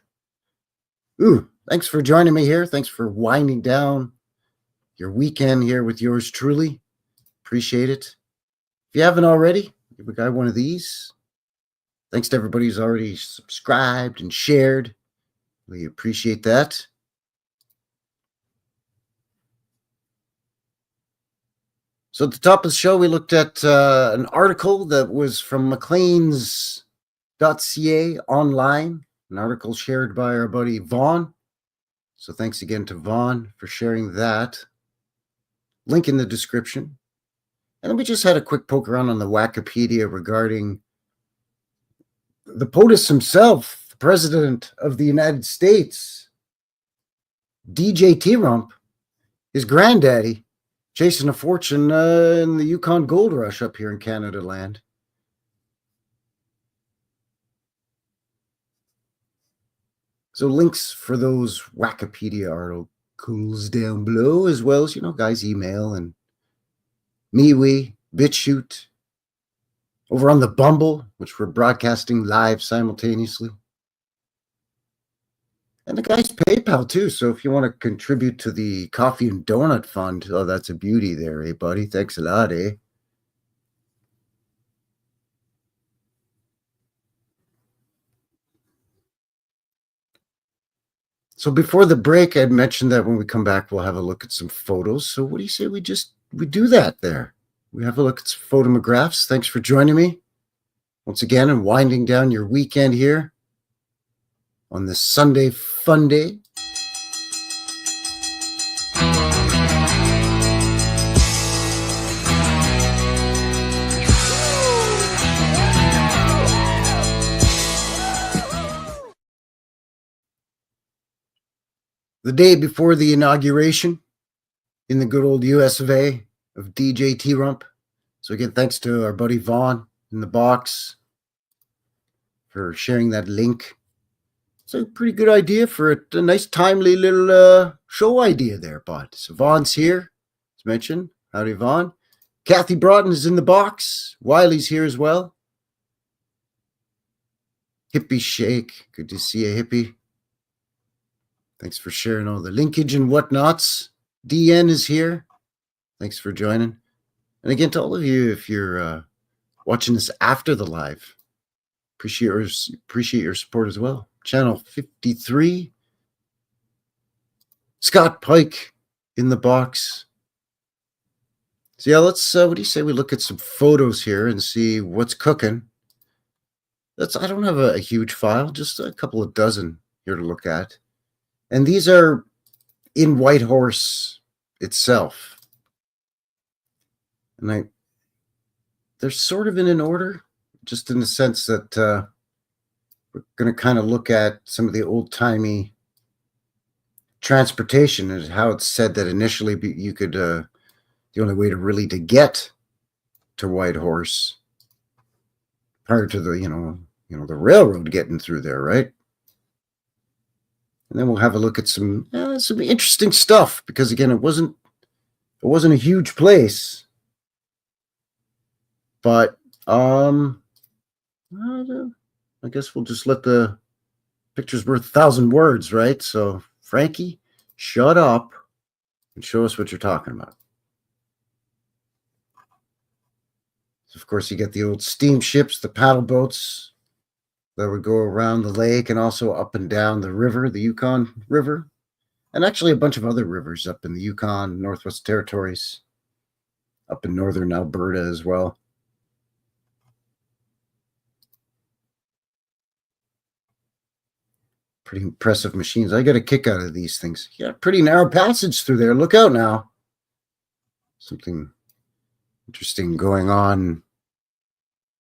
Ooh, thanks for joining me here. Thanks for winding down your weekend here with yours truly. Appreciate it. If you haven't already, give a guy one of these. Thanks to everybody who's already subscribed and shared. We appreciate that. So at the top of the show, we looked at an article that was from macleans.ca online, an article shared by our buddy Vaughn. So thanks again to Vaughn for sharing that. Link in the description. And then we just had a quick poke around on the Wikipedia regarding the POTUS himself, the President of the United States, DJ T-Rump, his granddaddy, chasing a fortune in the Yukon Gold Rush up here in Canada land. So links for those Wikipedia articles down below, as well as, guys' email and MeWe, BitChute, over on the Bumble, which we're broadcasting live simultaneously. And the guy's PayPal, too. So if you want to contribute to the Coffee and Donut Fund, oh, that's a beauty there, eh, buddy? Thanks a lot, eh? So before the break, I'd mentioned that when we come back, we'll have a look at some photos. So what do you say we do that there? We have a look at some photographs. Thanks for joining me once again and winding down your weekend here on this Sunday fun day. The day before the inauguration in the good old US of A of DJ T-Rump. So again, thanks to our buddy Vaughn in the box for sharing that link. It's a pretty good idea for a nice timely little show idea there, bud. So Vaughn's here, as mentioned. Howdy, Vaughn. Kathy Broughton is in the box. Wiley's here as well. Hippie Shake. Good to see you, Hippie. Thanks for sharing all the linkage and whatnots. DN is here. Thanks for joining. And again, to all of you, if you're watching this after the live, appreciate your support as well. Channel 53. Scott Pike in the box. So yeah, let's, what do you say we look at some photos here and see what's cooking. I don't have a huge file, just a couple of dozen here to look at. And these are in Whitehorse itself. And they're sort of in an order, just in the sense that we're going to kind of look at some of the old-timey transportation and how it's said that initially you could, the only way to get to Whitehorse prior to the, the railroad getting through there, right? And then we'll have a look at some interesting stuff because again, it wasn't a huge place, but I guess we'll just let the picture's worth 1,000 words, right? So Frankie, shut up and show us what you're talking about. So of course, you get the old steamships, the paddle boats that would go around the lake and also up and down the river, the Yukon River, and actually a bunch of other rivers up in the Yukon, Northwest Territories. up in northern Alberta as well. Pretty impressive machines. I get a kick out of these things. Yeah, pretty narrow passage through there. Look out now. Something interesting going on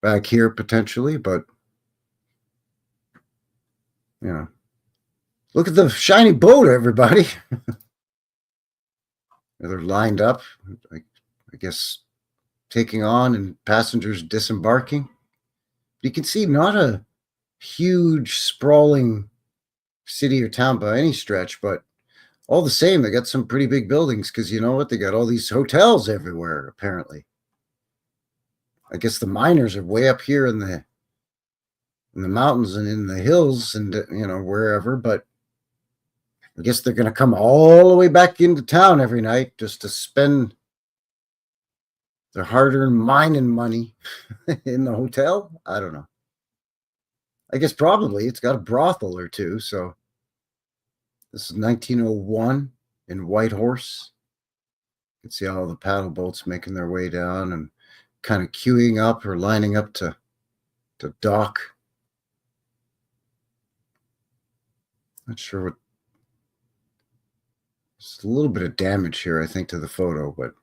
back here potentially, but you know, look at the shiny boat, everybody. They're lined up, I guess, taking on and passengers disembarking. You can see not a huge sprawling city or town by any stretch, but all the same, they got some pretty big buildings because you know what? They got all these hotels everywhere, apparently. I guess the miners are way up here in the mountains and in the hills and, you know, wherever, but I guess they're going to come all the way back into town every night just to spend their hard-earned mining money in the hotel. I don't know. I guess probably it's got a brothel or two, so this is 1901 in Whitehorse. You can see all the paddle boats making their way down and kind of queuing up or lining up to dock. Not sure what. There's a little bit of damage here, I think, to the photo, but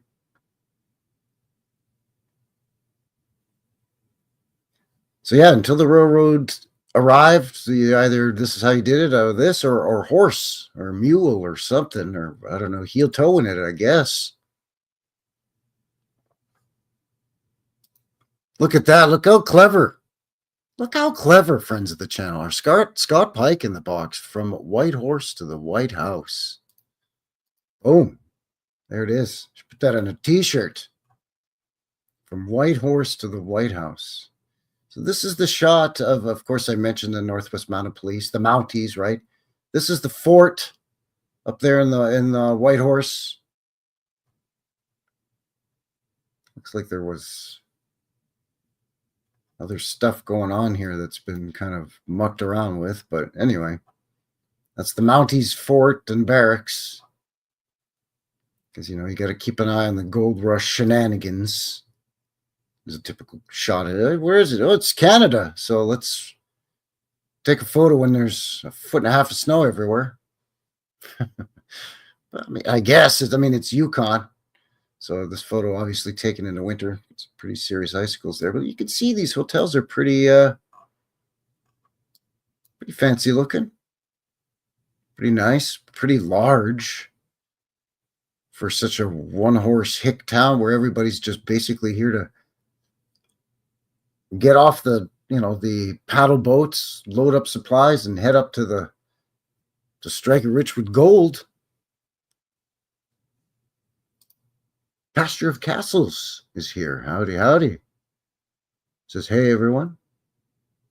so yeah, until the railroad arrived, either this is how you did it, this or horse or mule or something, or I don't know, heel toe in it, I guess. Look at that. Look how clever. Look how clever, friends of the channel. Our Scott Pike in the box from White Horse to the White House. Boom. There it is. Should put that on a t-shirt. From White Horse to the White House. So this is the shot of course, I mentioned the Northwest Mounted Police, the Mounties, right? This is the fort up there in the White Horse. Looks like there was other stuff going on here that's been kind of mucked around with, but anyway, that's the Mounties fort and barracks. Because, you know, you got to keep an eye on the gold rush shenanigans. There's a typical shot of it. Where is it? Oh, it's Canada. So let's take a photo when there's 1.5 feet of snow everywhere. I mean, I guess it's Yukon. So this photo obviously taken in the winter. It's pretty serious icicles there, but you can see these hotels are pretty fancy looking. Pretty nice, pretty large for such a one-horse hick town where everybody's just basically here to get off the paddle boats, load up supplies, and head up to strike it rich with gold. Pasture of Castles is here. Howdy, howdy. Says, hey, everyone.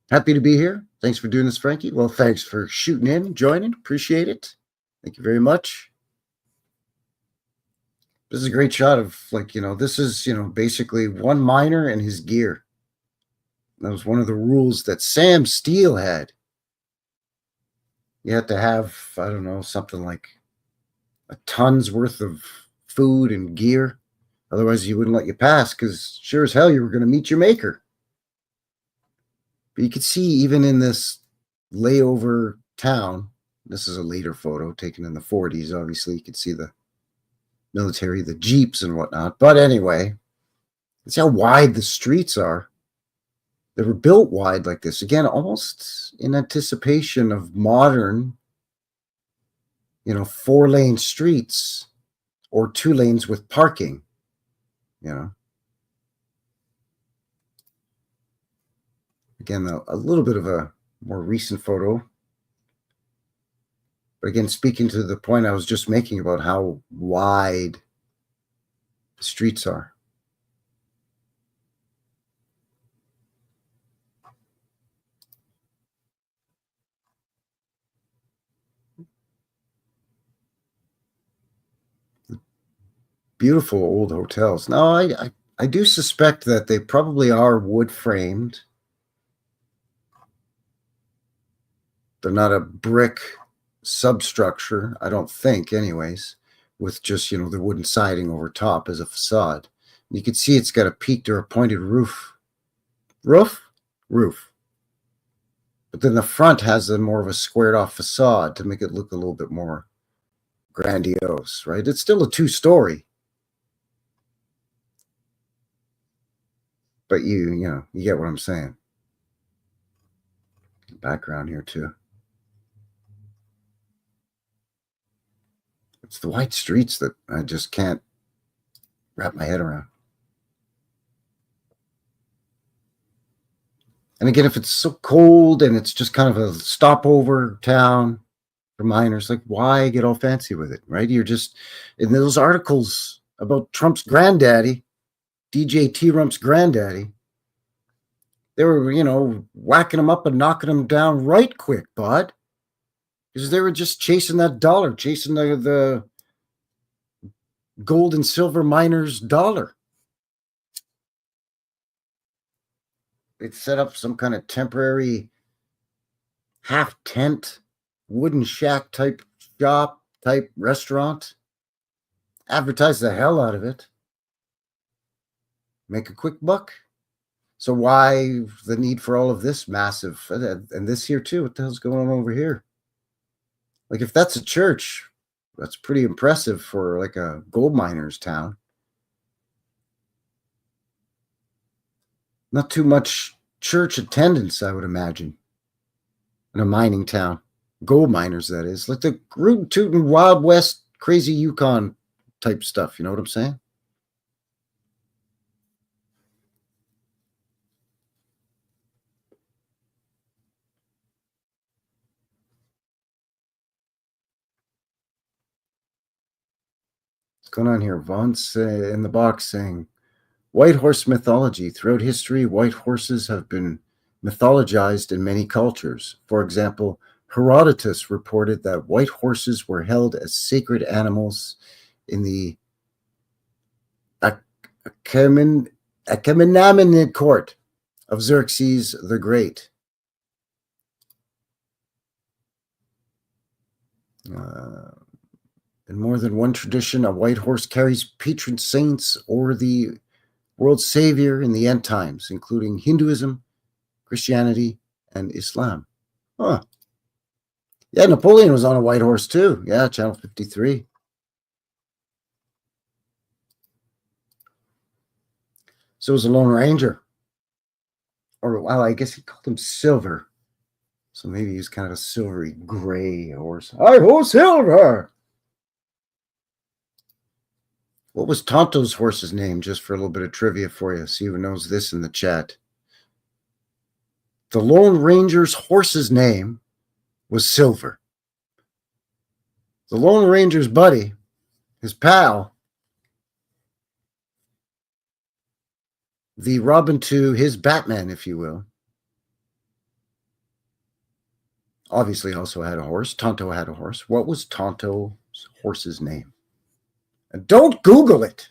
Happy to be here. Thanks for doing this, Frankie. Well, thanks for shooting in, joining. Appreciate it. Thank you very much. This is a great shot of, this is, basically one miner and his gear. That was one of the rules that Sam Steele had. You had to have, I don't know, something like a ton's worth of food and gear. Otherwise, he wouldn't let you pass because sure as hell you were going to meet your maker. But you could see even in this layover town, this is a later photo taken in the 40s, obviously. You could see the military, the jeeps and whatnot. But anyway, it's how wide the streets are. They were built wide like this. Again, almost in anticipation of modern, 4-lane streets or 2 lanes with parking, Again, a little bit of a more recent photo. But again, speaking to the point I was just making about how wide the streets are. Beautiful old hotels. Now, I do suspect that they probably are wood framed. They're not a brick substructure, I don't think, anyways, with just, the wooden siding over top as a facade. You can see it's got a peaked or a pointed roof. Roof. But then the front has a more of a squared off facade to make it look a little bit more grandiose, right? It's still a 2-story. But you get what I'm saying. Background here too. It's the white streets that I just can't wrap my head around. And again, if it's so cold and it's just kind of a stopover town for miners, like, why get all fancy with it, right? You're just, in those articles about Trump's granddaddy, DJ T-Rump's granddaddy, they were, whacking him up and knocking him down right quick, bud. Because they were just chasing that dollar, chasing the gold and silver miners' dollar. They'd set up some kind of temporary half tent, wooden shack type shop, type restaurant. Advertise the hell out of it. Make a quick buck. So why the need for all of this massive, and this here too? What the hell's going on over here? Like, if that's a church, that's pretty impressive for like a gold miners town. Not too much church attendance, I would imagine, in a mining town. Gold miners, that is. Like the root tootin' Wild West crazy Yukon type stuff. You know what I'm saying? What's going on here? Vaughn's in the box saying, White horse mythology. Throughout history, white horses have been mythologized in many cultures. For example, Herodotus reported that white horses were held as sacred animals in the Achaemenid court of Xerxes the Great. In more than one tradition, a white horse carries patron saints or the world savior in the end times, including Hinduism, Christianity, and Islam. Huh. Yeah, Napoleon was on a white horse too. Yeah, Channel 53. So was a Lone Ranger. Or, well, I guess he called him Silver. So maybe he's kind of a silvery gray horse. I ho, Silver! What was Tonto's horse's name? Just for a little bit of trivia for you. See who knows this in the chat. The Lone Ranger's horse's name was Silver. The Lone Ranger's buddy, his pal, the Robin to his Batman, if you will, obviously also had a horse. Tonto had a horse. What was Tonto's horse's name? And don't Google it,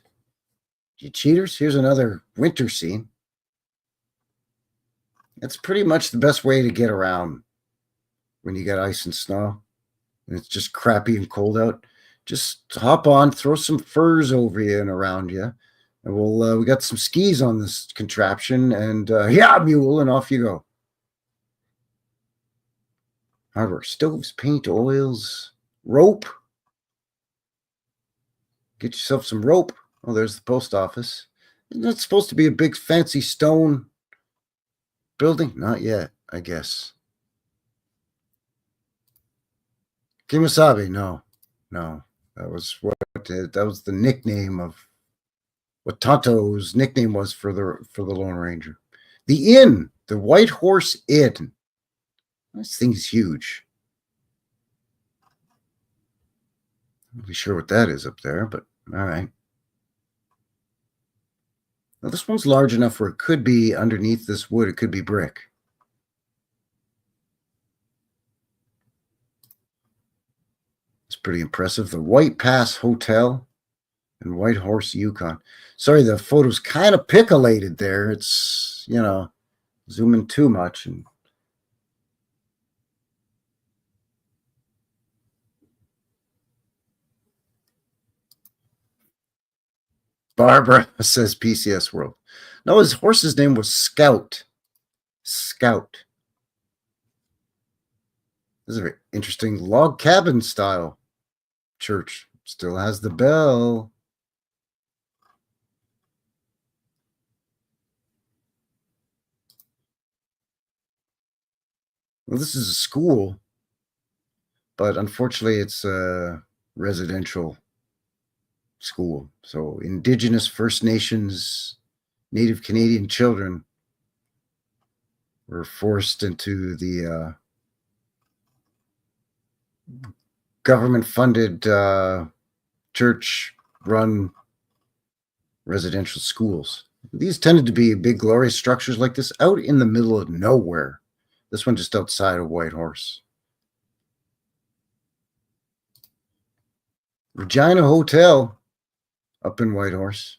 you cheaters. Here's another winter scene. That's pretty much the best way to get around when you got ice and snow and it's just crappy and cold out. Just hop on, throw some furs over you and around you, and we got some skis on this contraption, and yeah, mule, and off you go. Hardware, stoves, paint, oils, rope. Get yourself some rope. Oh, there's the post office. Isn't that supposed to be a big fancy stone building? Not yet, I guess. Kimasabi, no. That was the nickname of what Tonto's nickname was for the Lone Ranger. The Inn, the White Horse Inn. This thing's huge. Not really sure what that is up there, but all right. Now this one's large enough where it could be underneath this wood. It could be brick. It's pretty impressive. The White Pass Hotel in White Horse, Yukon. Sorry, the photo's kind of pickolated there. It's, zooming too much. And Barbara, says PCS World. No, his horse's name was Scout. Scout. This is a very interesting log cabin style church. Still has the bell. Well, this is a school, but unfortunately it's a residential school. So Indigenous, First Nations, Native Canadian children were forced into the government-funded church-run residential schools. These tended to be big, glorious structures like this out in the middle of nowhere. This one just outside of Whitehorse. Regina Hotel up in Whitehorse.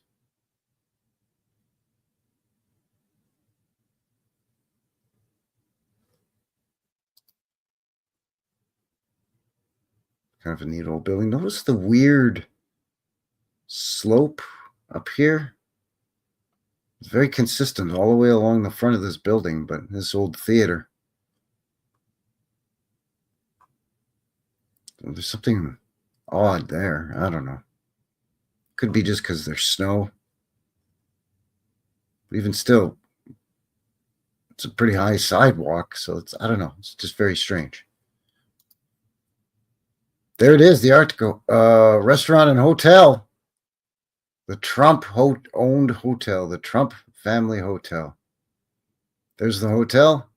Kind of a neat old building. Notice the weird slope up here. It's very consistent all the way along the front of this building, but this old theater. There's something odd there. I don't know. Could be just because there's snow. But even still, it's a pretty high sidewalk, so it's, I don't know. It's just very strange. There it is, the article. Restaurant and hotel. The Trump owned hotel, the Trump family hotel. There's the hotel.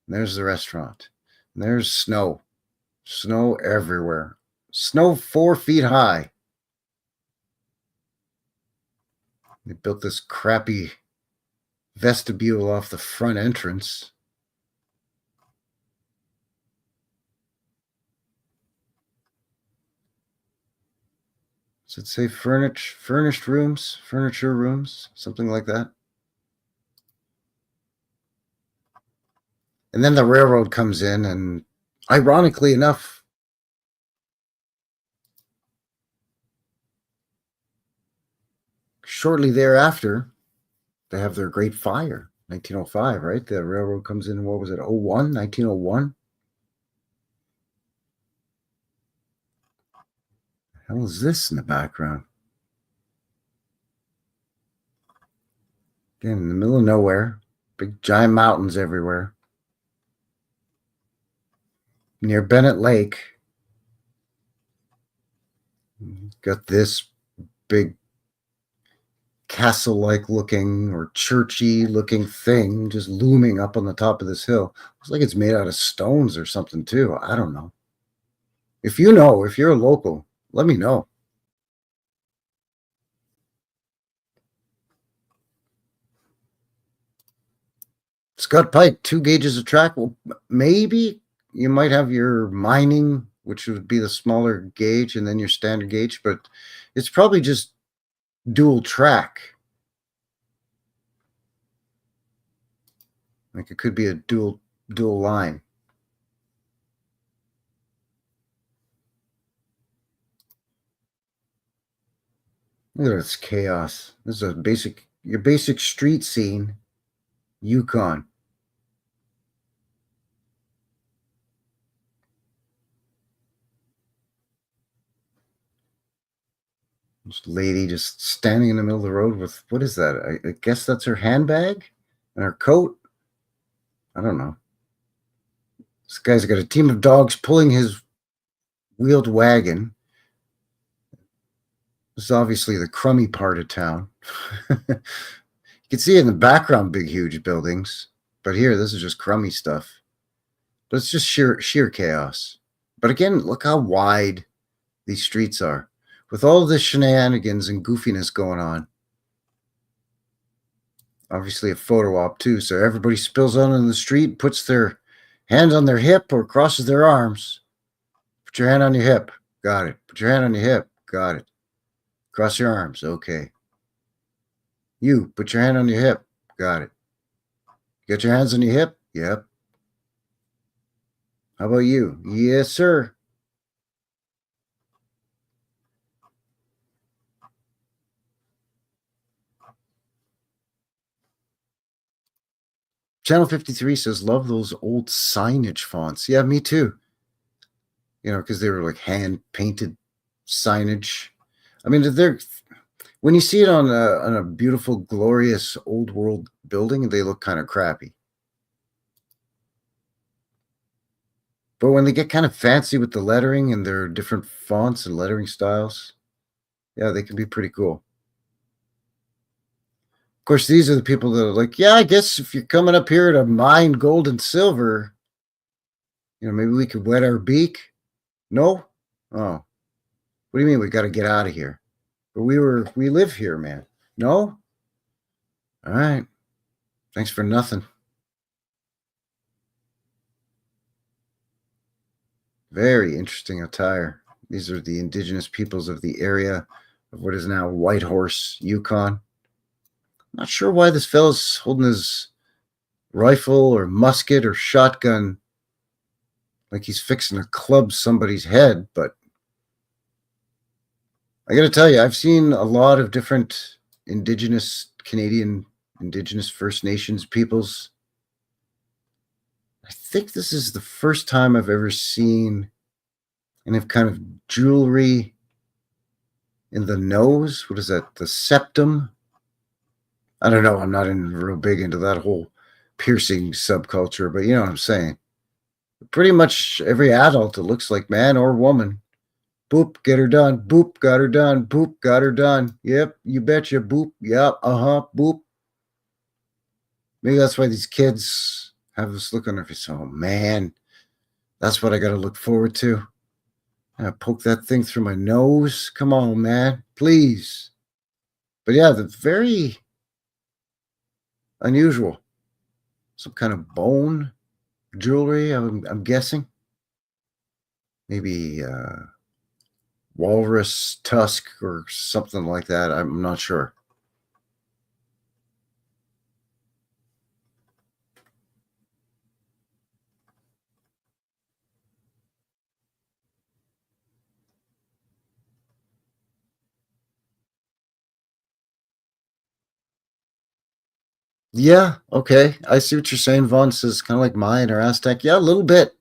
There's the restaurant. And there's snow. Snow everywhere. Snow 4 feet high. They built this crappy vestibule off the front entrance. Does it say furnished rooms, furniture rooms, something like that? And then the railroad comes in, and ironically enough, shortly thereafter, they have their Great Fire, 1905, right? The railroad comes in, what was it, 01, 1901? The hell is this in the background? Again, in the middle of nowhere, big giant mountains everywhere. Near Bennett Lake, got this big castle-like looking or churchy looking thing just looming up on the top of this hill. Looks like it's made out of stones or something too. I don't know. If you know, if you're a local, let me know. Scott Pike, 2 gauges of track. Well, maybe you might have your mining, which would be the smaller gauge, and then your standard gauge, but it's probably just dual track. Like it could be a dual line. Look at this chaos. This is your basic street scene, Yukon. This lady just standing in the middle of the road with, what is that? I guess that's her handbag and her coat. I don't know. This guy's got a team of dogs pulling his wheeled wagon. This is obviously the crummy part of town. You can see in the background big, huge buildings. But here, this is just crummy stuff. But it's just sheer chaos. But again, look how wide these streets are. With all this shenanigans and goofiness going on. Obviously a photo op too, so everybody spills out on the street, puts their hands on their hip or crosses their arms. Put your hand on your hip. Got it. Put your hand on your hip. Got it. Cross your arms. Okay. You, put your hand on your hip. Got it. You got your hands on your hip? Yep. How about you? Yes, sir. Channel 53 says, love those old signage fonts. Yeah, me too. You know, because they were like hand-painted signage. I mean, they're when you see it on a beautiful, glorious old world building, they look kind of crappy. But when they get kind of fancy with the lettering and their different fonts and lettering styles, yeah, they can be pretty cool. Of course, these are the people that are like, yeah, I guess if you're coming up here to mine gold and silver, you know, maybe we could wet our beak. No? Oh. What do you mean we got to get out of here? But we live here, man. No? All right. Thanks for nothing. Very interesting attire. These are the indigenous peoples of the area of what is now Whitehorse, Yukon. Not sure why this fellow's holding his rifle or musket or shotgun like he's fixing to club somebody's head, but I gotta tell you, I've seen a lot of different indigenous Canadian, indigenous First Nations peoples. I think this is the first time I've ever seen any kind of jewelry in the nose. What is that? The septum? I don't know. I'm not real big into that whole piercing subculture, but you know what I'm saying. Pretty much every adult, it looks like, man or woman. Boop, get her done. Boop, got her done. Boop, got her done. Yep, you betcha. Boop, yep, boop. Maybe that's why these kids have this look on their face. Oh, man, that's what I got to look forward to. I poke that thing through my nose. Come on, man, please. But yeah, the very unusual. Some kind of bone jewelry, I'm guessing. Maybe walrus tusk or something like that. I'm not sure. Yeah, okay. I see what you're saying, Vaughn. Says kind of like Mayan or Aztec. Yeah, a little bit.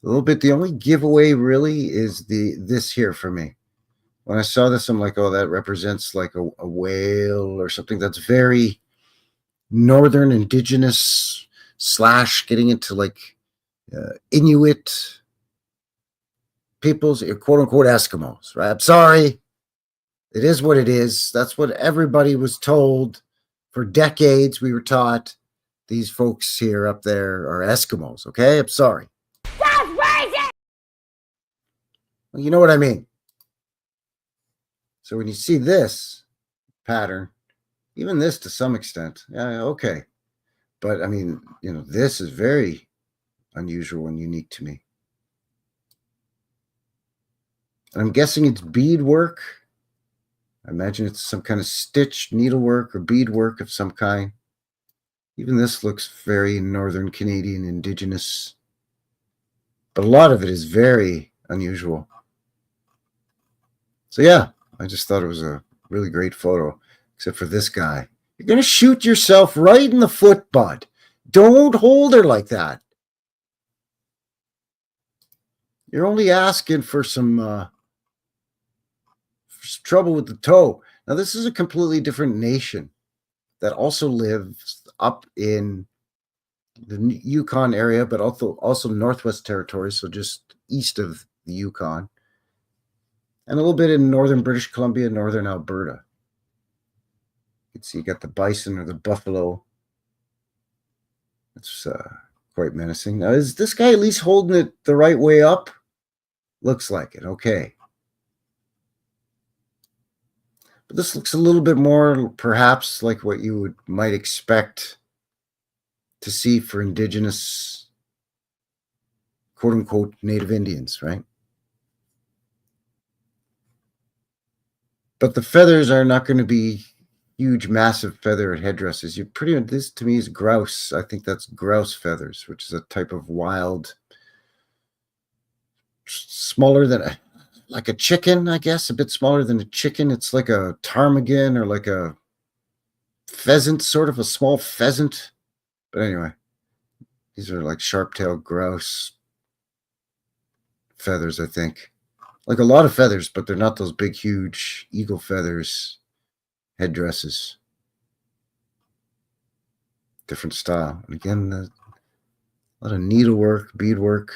A little bit. The only giveaway really is this here for me. When I saw this, I'm like, oh, that represents like a whale or something that's very northern indigenous / getting into like Inuit peoples, quote unquote Eskimos, right? I'm sorry. It is what it is. That's what everybody was told for decades. We were taught these folks here up there are Eskimos, okay? I'm sorry. That's racist! Well, you know what I mean. So when you see this pattern, even this to some extent, yeah, okay. But I mean, you know, this is very unusual and unique to me. And I'm guessing it's beadwork. I imagine it's some kind of stitched needlework or beadwork of some kind. Even this looks very Northern Canadian indigenous. But a lot of it is very unusual. So yeah, I just thought it was a really great photo, except for this guy. You're going to shoot yourself right in the foot, bud. Don't hold her like that. You're only asking for some trouble with the toe. Now, this is a completely different nation that also lives up in the Yukon area, but also Northwest Territories, so just east of the Yukon, and a little bit in northern British Columbia, northern Alberta. You can see you got the bison or the buffalo. It's quite menacing. Now, is this guy at least holding it the right way up? Looks like it. Okay. But this looks a little bit more, perhaps, like what you might expect to see for indigenous, quote-unquote, Native Indians, right? But the feathers are not going to be huge, massive feather headdresses. You this to me is grouse. I think that's grouse feathers, which is a type of wild, smaller than like a chicken, I guess, a bit smaller than a chicken. It's like a ptarmigan or like a pheasant, sort of a small pheasant, But anyway, these are like sharp-tailed grouse feathers, I think. Like a lot of feathers, but they're not those big, huge eagle feathers headdresses. Different style. And again, a lot of needlework, beadwork.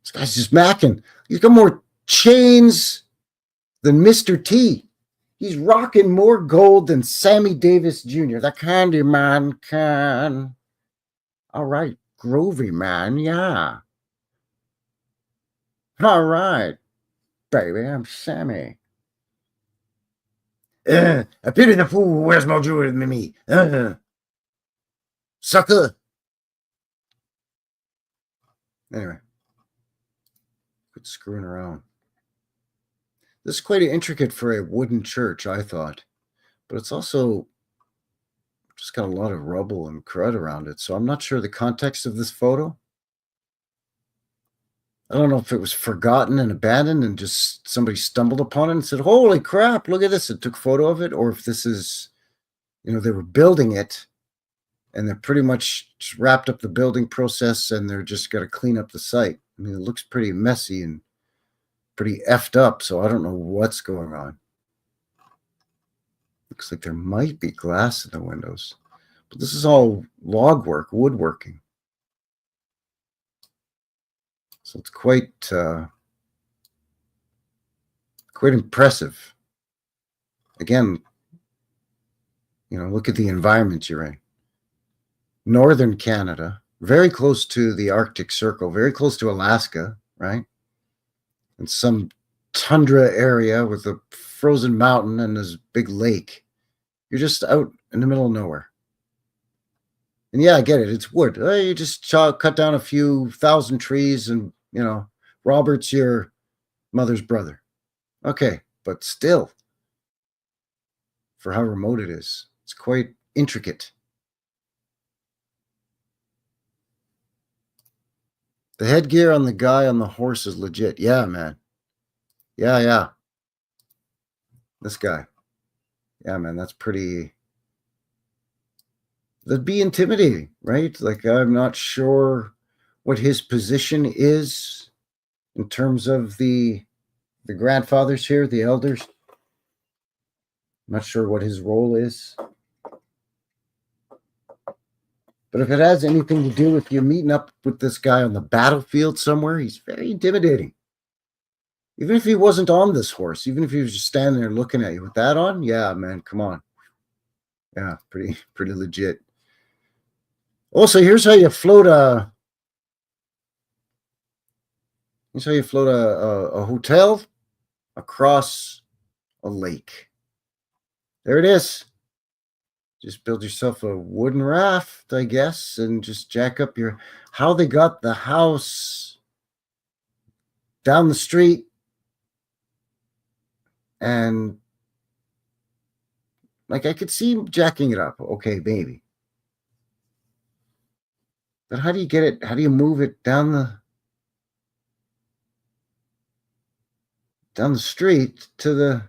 This guy's just macking. He's got more chains than Mr. T. He's rocking more gold than Sammy Davis Jr. The Candy Man can. All right, groovy man, yeah. All right, baby, I'm Sammy. A pity the fool who wears more jewelry than me. Sucker. Anyway, quit screwing around. This is quite intricate for a wooden church, I thought. But it's also just got a lot of rubble and crud around it. So I'm not sure the context of this photo. I don't know if it was forgotten and abandoned and just somebody stumbled upon it and said, holy crap, look at this, and took a photo of it. Or if this is, you know, they were building it and they're pretty much just wrapped up the building process and they're just got to clean up the site. I mean, it looks pretty messy and pretty effed up, so I don't know what's going on. Looks like there might be glass in the windows. But this is all log work, woodworking. So it's quite impressive. Again, you know, look at the environment you're in. Northern Canada, very close to the Arctic Circle, very close to Alaska, right? And some tundra area with a frozen mountain and this big lake. You're just out in the middle of nowhere. And yeah, I get it. It's wood. You just cut down a few thousand trees and, you know, Robert's your mother's brother. Okay, but still, for how remote it is, it's quite intricate. The headgear on the guy on the horse is legit. Yeah, man. Yeah. This guy. Yeah, man, that's pretty... That'd be intimidating, right? Like, I'm not sure what his position is in terms of the grandfathers here, the elders. I'm not sure what his role is. But if it has anything to do with you meeting up with this guy on the battlefield somewhere, he's very intimidating. Even if he wasn't on this horse, even if he was just standing there looking at you with that on, yeah, man, come on. Yeah, pretty legit. Also, here's how you float a hotel across a lake. There it is. Just build yourself a wooden raft, I guess, and just jack up your... How they got the house down the street and, like, I could see jacking it up. Okay, maybe. But how do you get it? How do you move it down the street to the...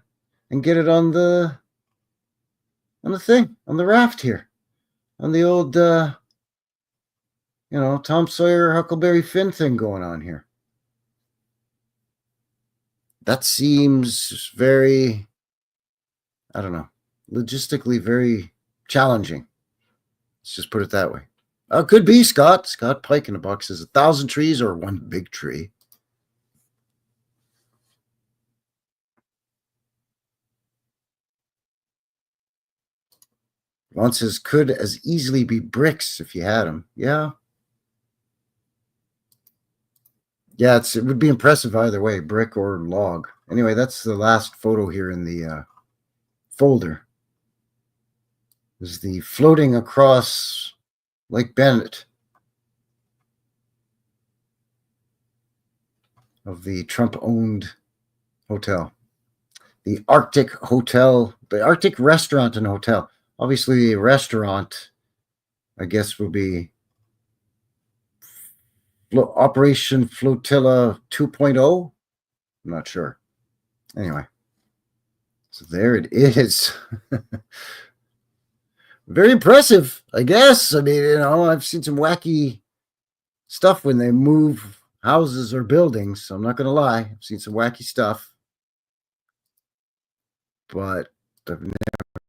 and get it on the thing, on the raft here, on the old, you know, Tom Sawyer, Huckleberry Finn thing going on here? That seems very, I don't know, logistically very challenging. Let's just put it that way. Could be Scott Pike in the box says 1,000 trees or one big tree. Ron says, could as easily be bricks if you had them. Yeah. Yeah, it would be impressive either way, brick or log. Anyway, that's the last photo here in the folder. Is the floating across Lake Bennett of the Trump-owned hotel. The Arctic Hotel, the Arctic Restaurant and Hotel. Obviously, the restaurant, I guess, will be Operation Flotilla 2.0. I'm not sure. Anyway, so there it is. very impressive, I guess. I mean, you know, I've seen some wacky stuff when they move houses or buildings. So I'm not going to lie. I've seen some wacky stuff. But I've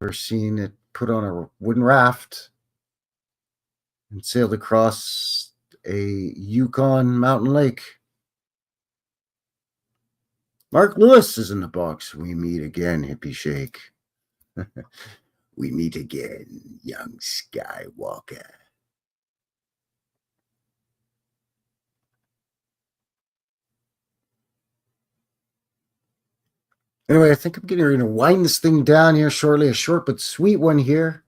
never seen it put on a wooden raft and sailed across a Yukon mountain lake. Mark Lewis is in the box. We meet again, hippie shake. We meet again, young Skywalker. Anyway, I think I'm going to wind this thing down here shortly. A short but sweet one here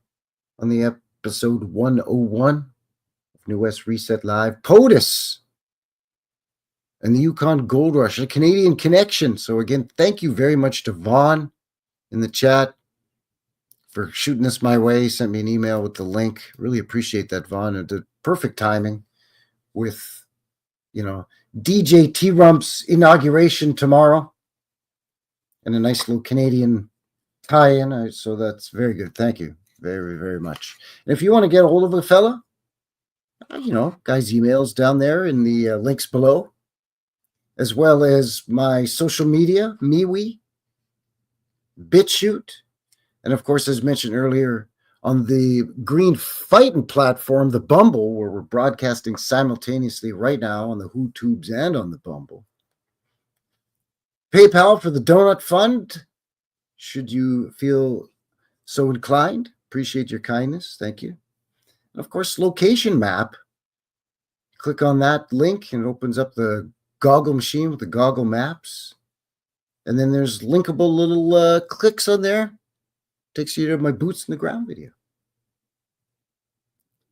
on the episode 101 of New West Reset Live. POTUS and the Yukon Gold Rush, a Canadian connection. So again, thank you very much to Vaughn in the chat for shooting this my way. He sent me an email with the link. Really appreciate that, Vaughn. And the perfect timing with, you know, DJ T-Rump's inauguration tomorrow. And a nice little Canadian tie-in. So that's very good. Thank you very, very much. And if you want to get a hold of a fella, you know, guys' emails down there in the links below, as well as my social media, MeWe, BitChute, and of course, as mentioned earlier, on the Green Fighting platform, the Bumble, where we're broadcasting simultaneously right now on the HooTubes and on the Bumble. PayPal for the Donut Fund, should you feel so inclined. Appreciate your kindness. Thank you. And of course, location map. Click on that link and it opens up the goggle machine with the goggle maps. And then there's linkable little clicks on there. Takes you to my boots in the ground video.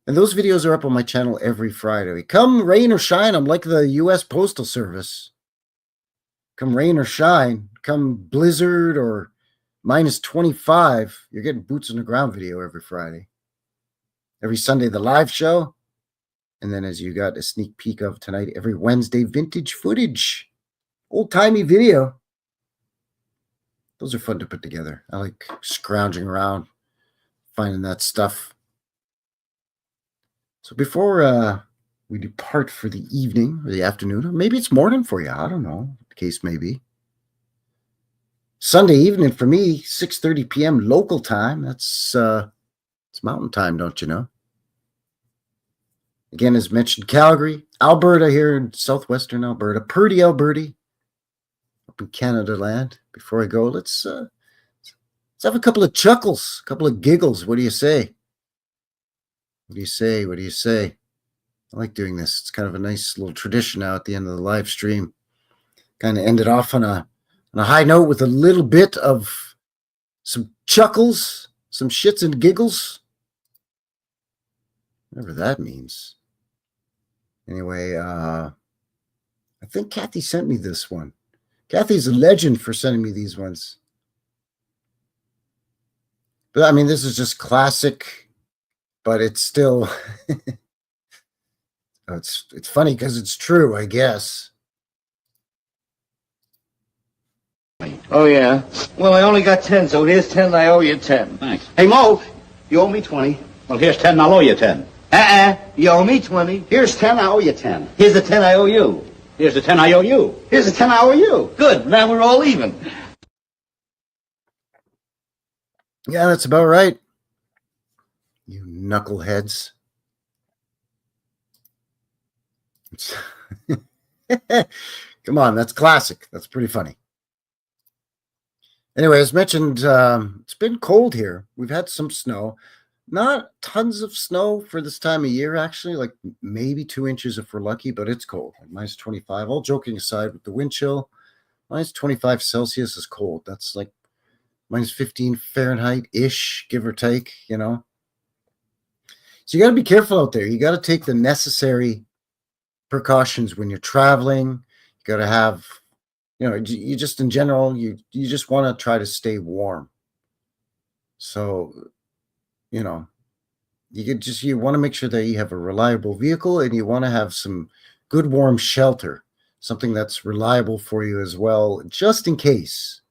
And those videos are up on my channel every Friday. Come rain or shine, I'm like the U.S. Postal Service. Come rain or shine, come blizzard or minus 25, you're getting boots on the ground video every Friday. Every Sunday, the live show. And then as you got a sneak peek of tonight, every Wednesday, vintage footage. Old-timey video. Those are fun to put together. I like scrounging around, finding that stuff. So before we depart for the evening or the afternoon, or maybe it's morning for you, I don't know, the case may be. Sunday evening for me, 6:30 p.m. local time. That's it's mountain time, don't you know? Again, as mentioned, Calgary, Alberta here in southwestern Alberta, Purdy, Alberta, up in Canada land. Before I go, let's have a couple of chuckles, a couple of giggles. What do you say? What do you say? What do you say? I like doing this. It's kind of a nice little tradition now at the end of the live stream. Kind of ended off on a high note with a little bit of some chuckles, some shits and giggles. Whatever that means. Anyway, I think Kathy sent me this one. Kathy's a legend for sending me these ones. But I mean, this is just classic, but it's still it's funny because it's true, I guess. Oh, yeah? Well, I only got 10, so here's 10, I owe you 10. Thanks. Hey, Mo, you owe me 20. Well, here's 10, and I'll owe you 10. You owe me 20. Here's 10, I owe you 10. Here's the 10 I owe you. Here's the 10 I owe you. Here's the 10 I owe you. Good, now we're all even. Yeah, that's about right. You knuckleheads. Come on, that's classic. That's pretty funny. Anyway, as mentioned, it's been cold here. We've had some snow. Not tons of snow for this time of year, actually. Like maybe 2 inches if we're lucky, but it's cold. Like minus 25. All joking aside, with the wind chill, minus 25 Celsius is cold. That's like minus 15 Fahrenheit-ish, give or take, you know. So you got to be careful out there. You got to take the necessary precautions when you're traveling. You got to have, you know, you just in general, you just want to try to stay warm. So, you know, you want to make sure that you have a reliable vehicle and you want to have some good warm shelter, something that's reliable for you as well, just in case,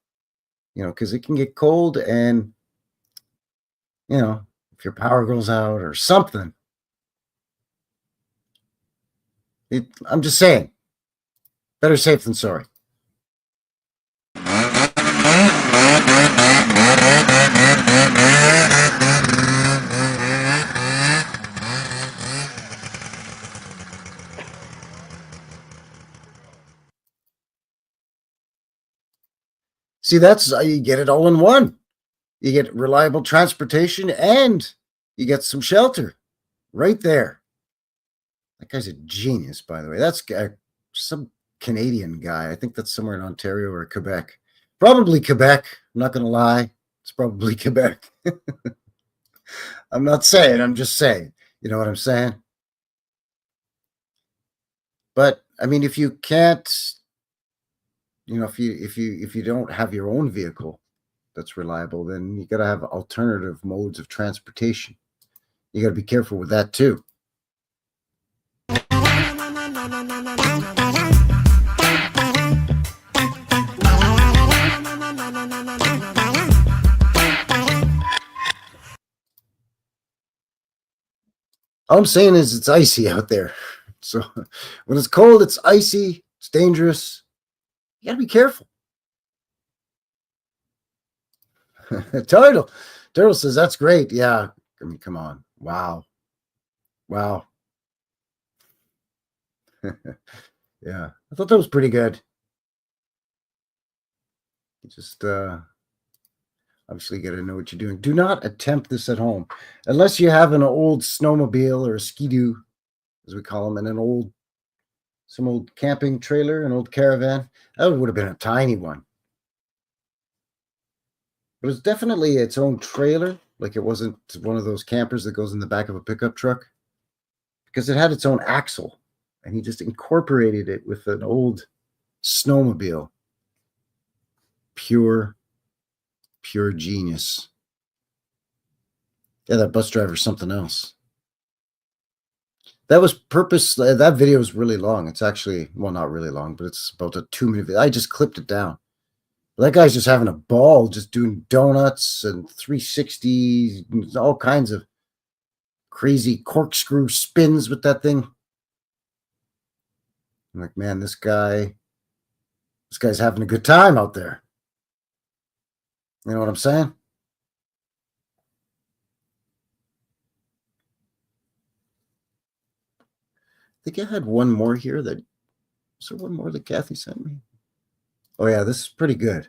you know, because it can get cold and, you know, if your power goes out or something. I'm just saying, better safe than sorry. See, that's you get it all in one. You get reliable transportation and you get some shelter right there. That guy's a genius, by the way. That's some Canadian guy. I think that's somewhere in Ontario or Quebec. Probably Quebec. I'm not going to lie. It's probably Quebec. I'm not saying. I'm just saying. You know what I'm saying? But I mean, if you can't, you know, if you don't have your own vehicle that's reliable, then you got to have alternative modes of transportation. You got to be careful with that too. All I'm saying is it's icy out there. So when it's cold, it's icy, it's dangerous. You got to be careful. Turtle says, that's great. Yeah. I mean, come on. Wow. Yeah. I thought that was pretty good. You just obviously got to know what you're doing. Do not attempt this at home unless you have an old snowmobile or a skidoo, as we call them, and some old camping trailer, an old caravan. That would have been a tiny one. It was definitely its own trailer. Like it wasn't one of those campers that goes in the back of a pickup truck, because it had its own axle and he just incorporated it with an old snowmobile. Pure genius. Yeah, that bus driver's something else. That was purpose. That video is really long. It's actually, well, not really long, but it's about a 2-minute video. I just clipped it down. That guy's just having a ball, just doing donuts and 360s, all kinds of crazy corkscrew spins with that thing. I'm like, man, this guy's having a good time out there. You know what I'm saying? I think I had one more here was there one more that Kathy sent me? Oh yeah, this is pretty good.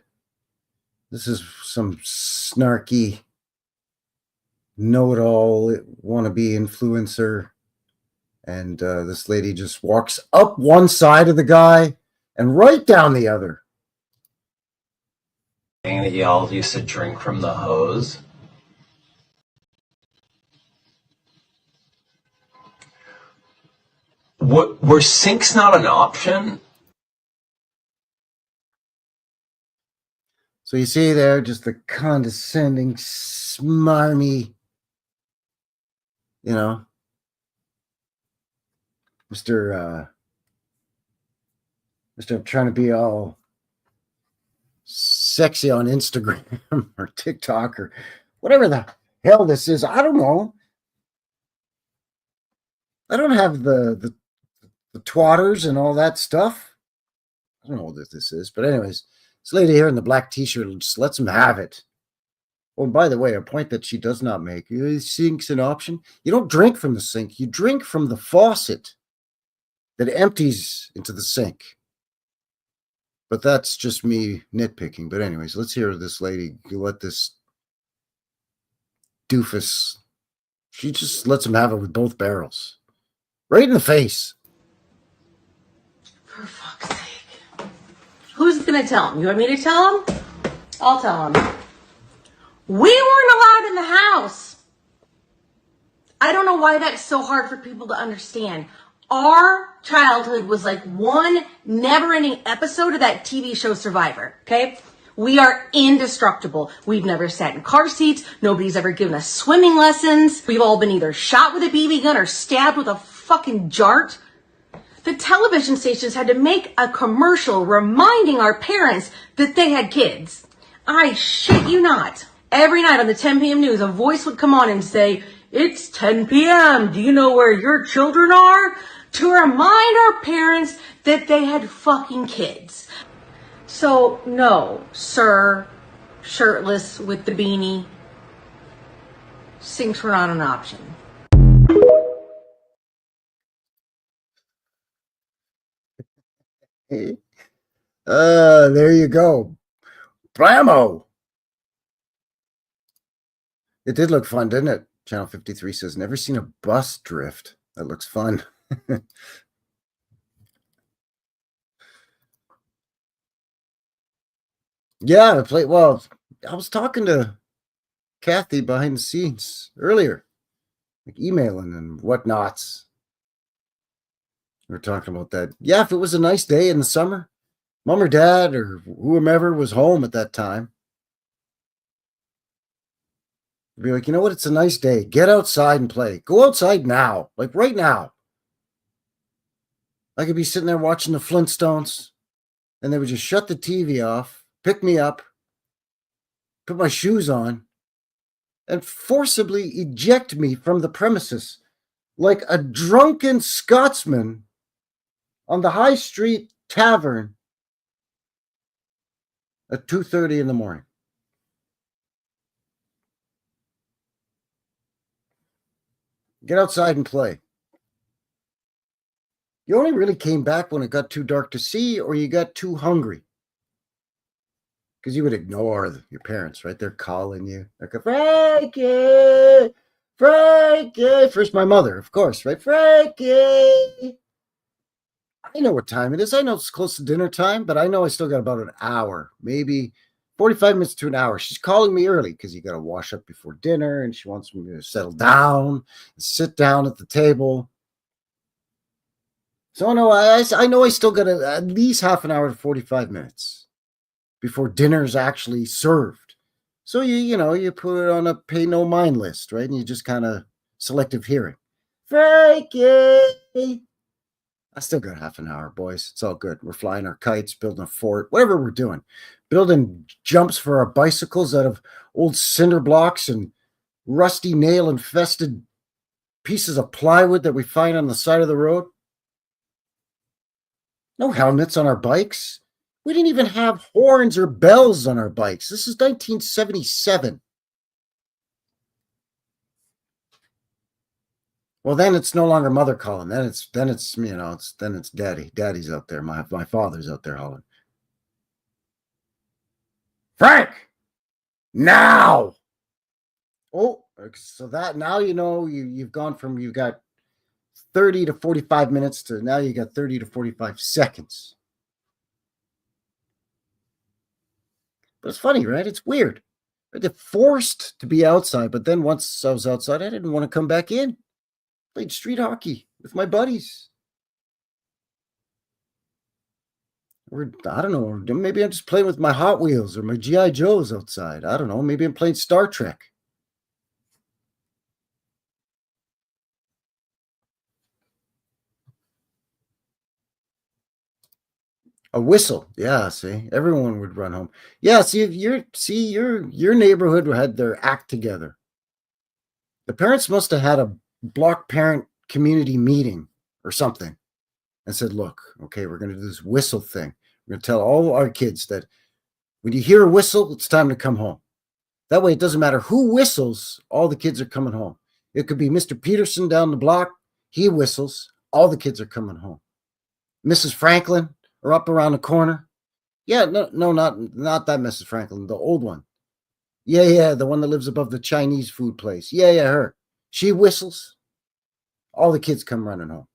This is some snarky, know-it-all, wannabe influencer. And this lady just walks up one side of the guy and right down the other. That y'all used to drink from the hose. Were sinks not an option? So you see there, just the condescending, smarmy, you know, Mr. trying to be all sexy on Instagram or TikTok or whatever the hell this is. I don't know. I don't have the twatters and all that stuff. I don't know what this is, but anyways, this lady here in the black t-shirt just lets him have it. Oh, and by the way, a point that she does not make. Sink's an option. You don't drink from the sink. You drink from the faucet that empties into the sink. But that's just me nitpicking. But anyways, let's hear this lady. You let this doofus. She just lets him have it with both barrels. Right in the face. For fuck's sake. Who's going to tell him? You want me to tell him? I'll tell him. We weren't allowed in the house. I don't know why that's so hard for people to understand. Our childhood was like one never-ending episode of that TV show Survivor, okay? We are indestructible. We've never sat in car seats. Nobody's ever given us swimming lessons. We've all been either shot with a BB gun or stabbed with a fucking jart. The television stations had to make a commercial reminding our parents that they had kids. I shit you not. Every night on the 10 p.m. news, a voice would come on and say, "It's 10 p.m. Do you know where your children are?" To remind our parents that they had fucking kids. So, no, sir, shirtless with the beanie, sinks were not an option. There you go. Blammo! It did look fun, didn't it? Channel 53 says, never seen a bus drift. That looks fun. Yeah, well, I was talking to Kathy behind the scenes earlier, like emailing and whatnots. We were talking about that. Yeah, if it was a nice day in the summer, mom or dad or whomever was home at that time, be like, you know what? It's a nice day. Get outside and play. Go outside now, like right now. I could be sitting there watching the Flintstones, and they would just shut the TV off, pick me up, put my shoes on, and forcibly eject me from the premises like a drunken Scotsman on the High Street Tavern at 2:30 in the morning. Get outside and play. You only really came back when it got too dark to see or you got too hungry. Because you would ignore your parents, right? They're calling you. They're going, Frankie! Frankie! First my mother, of course, right? Frankie! I know what time it is. I know it's close to dinner time, but I know I still got about an hour, maybe 45 minutes to an hour. She's calling me early because you got to wash up before dinner, and she wants me to settle down and sit down at the table. So no, I know I still got at least half an hour to 45 minutes before dinner's actually served. So you put it on a pay no mind list, right? And you just kind of selective hearing. Frankie! I still got half an hour, boys. It's all good. We're flying our kites, building a fort, whatever we're doing. Building jumps for our bicycles out of old cinder blocks and rusty nail-infested pieces of plywood that we find on the side of the road. No helmets on our bikes. We didn't even have horns or bells on our bikes. This is 1977. Well, then it's no longer mother calling. Then it's daddy. Daddy's out there. My father's out there hollering. Frank! Now! Oh, so that now you've gone from you've got 30 to 45 minutes to now you got 30 to 45 seconds. But it's funny, right? It's weird. They're forced to be outside, but then once I was outside, I didn't want to come back in. Played street hockey with my buddies. Or I don't know, maybe I'm just playing with my Hot Wheels or my G.I. Joes outside. I don't know, maybe I'm playing Star Trek. A whistle. Yeah, see, everyone would run home. Yeah, your neighborhood had their act together. The parents must have had a block parent community meeting or something and said, look, okay, we're going to do this whistle thing. We're going to tell all our kids that when you hear a whistle, it's time to come home. That way, it doesn't matter who whistles, all the kids are coming home. It could be Mr. Peterson down the block. He whistles. All the kids are coming home. Mrs. Franklin or up around the corner. Yeah, no, not that Mrs. Franklin, the old one. Yeah, the one that lives above the Chinese food place. Yeah, her. She whistles. All the kids come running home.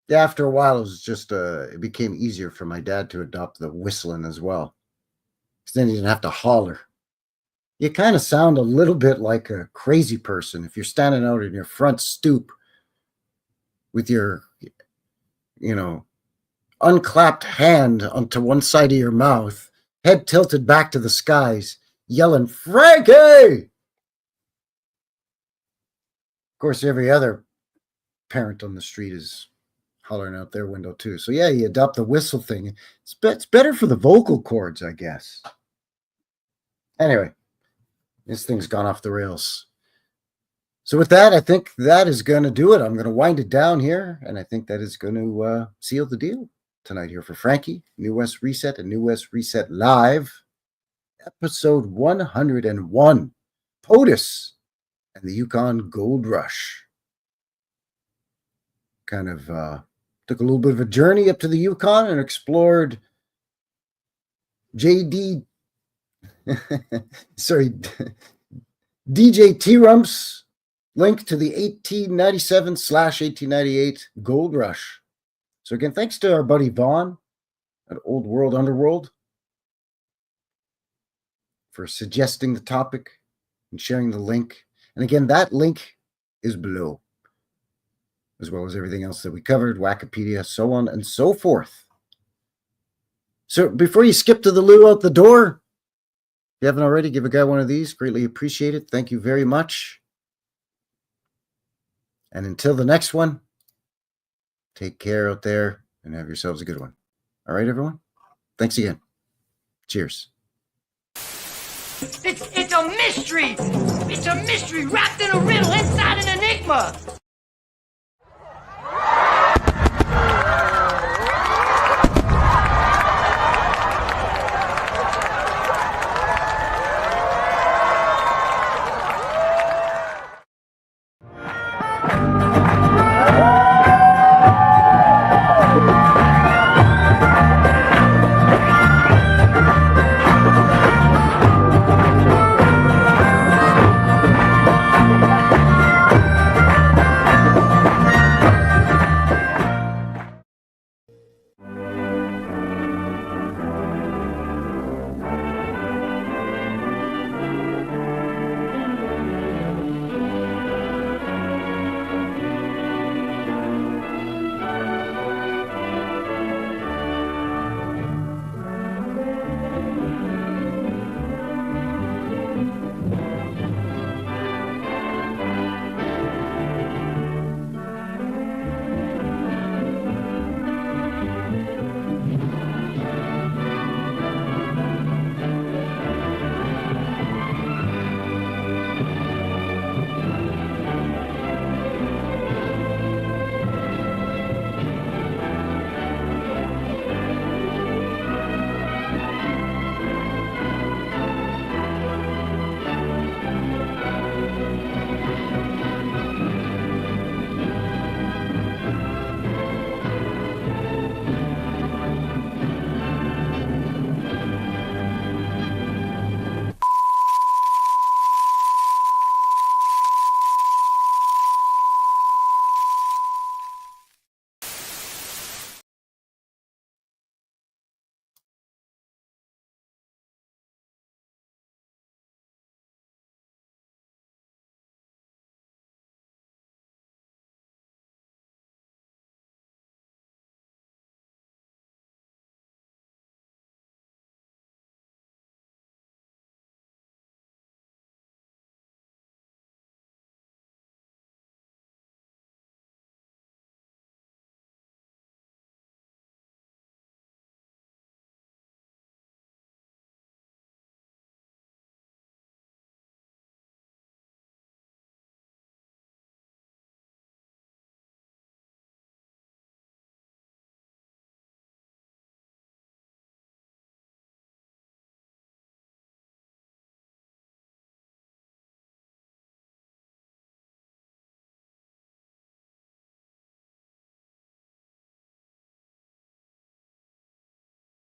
Yeah, after a while, it was just it became easier for my dad to adopt the whistling as well. Because then he didn't have to holler. You kind of sound a little bit like a crazy person if you're standing out in your front stoop with your, unclapped hand onto one side of your mouth, head tilted back to the skies, yelling, Frankie! Of course, every other parent on the street is hollering out their window too. So yeah, you adopt the whistle thing. It's better for the vocal cords, I guess. Anyway, this thing's gone off the rails. So with that, I think that is going to do it. I'm going to wind it down here, and I think that is going to seal the deal tonight here for Frankie, New West Reset and New West Reset Live, episode 101, POTUS and the Yukon Gold Rush. Kind of took a little bit of a journey up to the Yukon and explored DJ T-Rump's link to the 1897/1898 Gold Rush. So again, thanks to our buddy Vaughn at Old World Underworld for suggesting the topic and sharing the link. And again, that link is below, as well as everything else that we covered, Wikipedia, so on and so forth. So before you skip to the loo out the door, if you haven't already, give a guy one of these. Greatly appreciate it. Thank you very much. And until the next one, take care out there and have yourselves a good one. All right, everyone? Thanks again. Cheers. It's a mystery. It's a mystery wrapped in a riddle inside an enigma.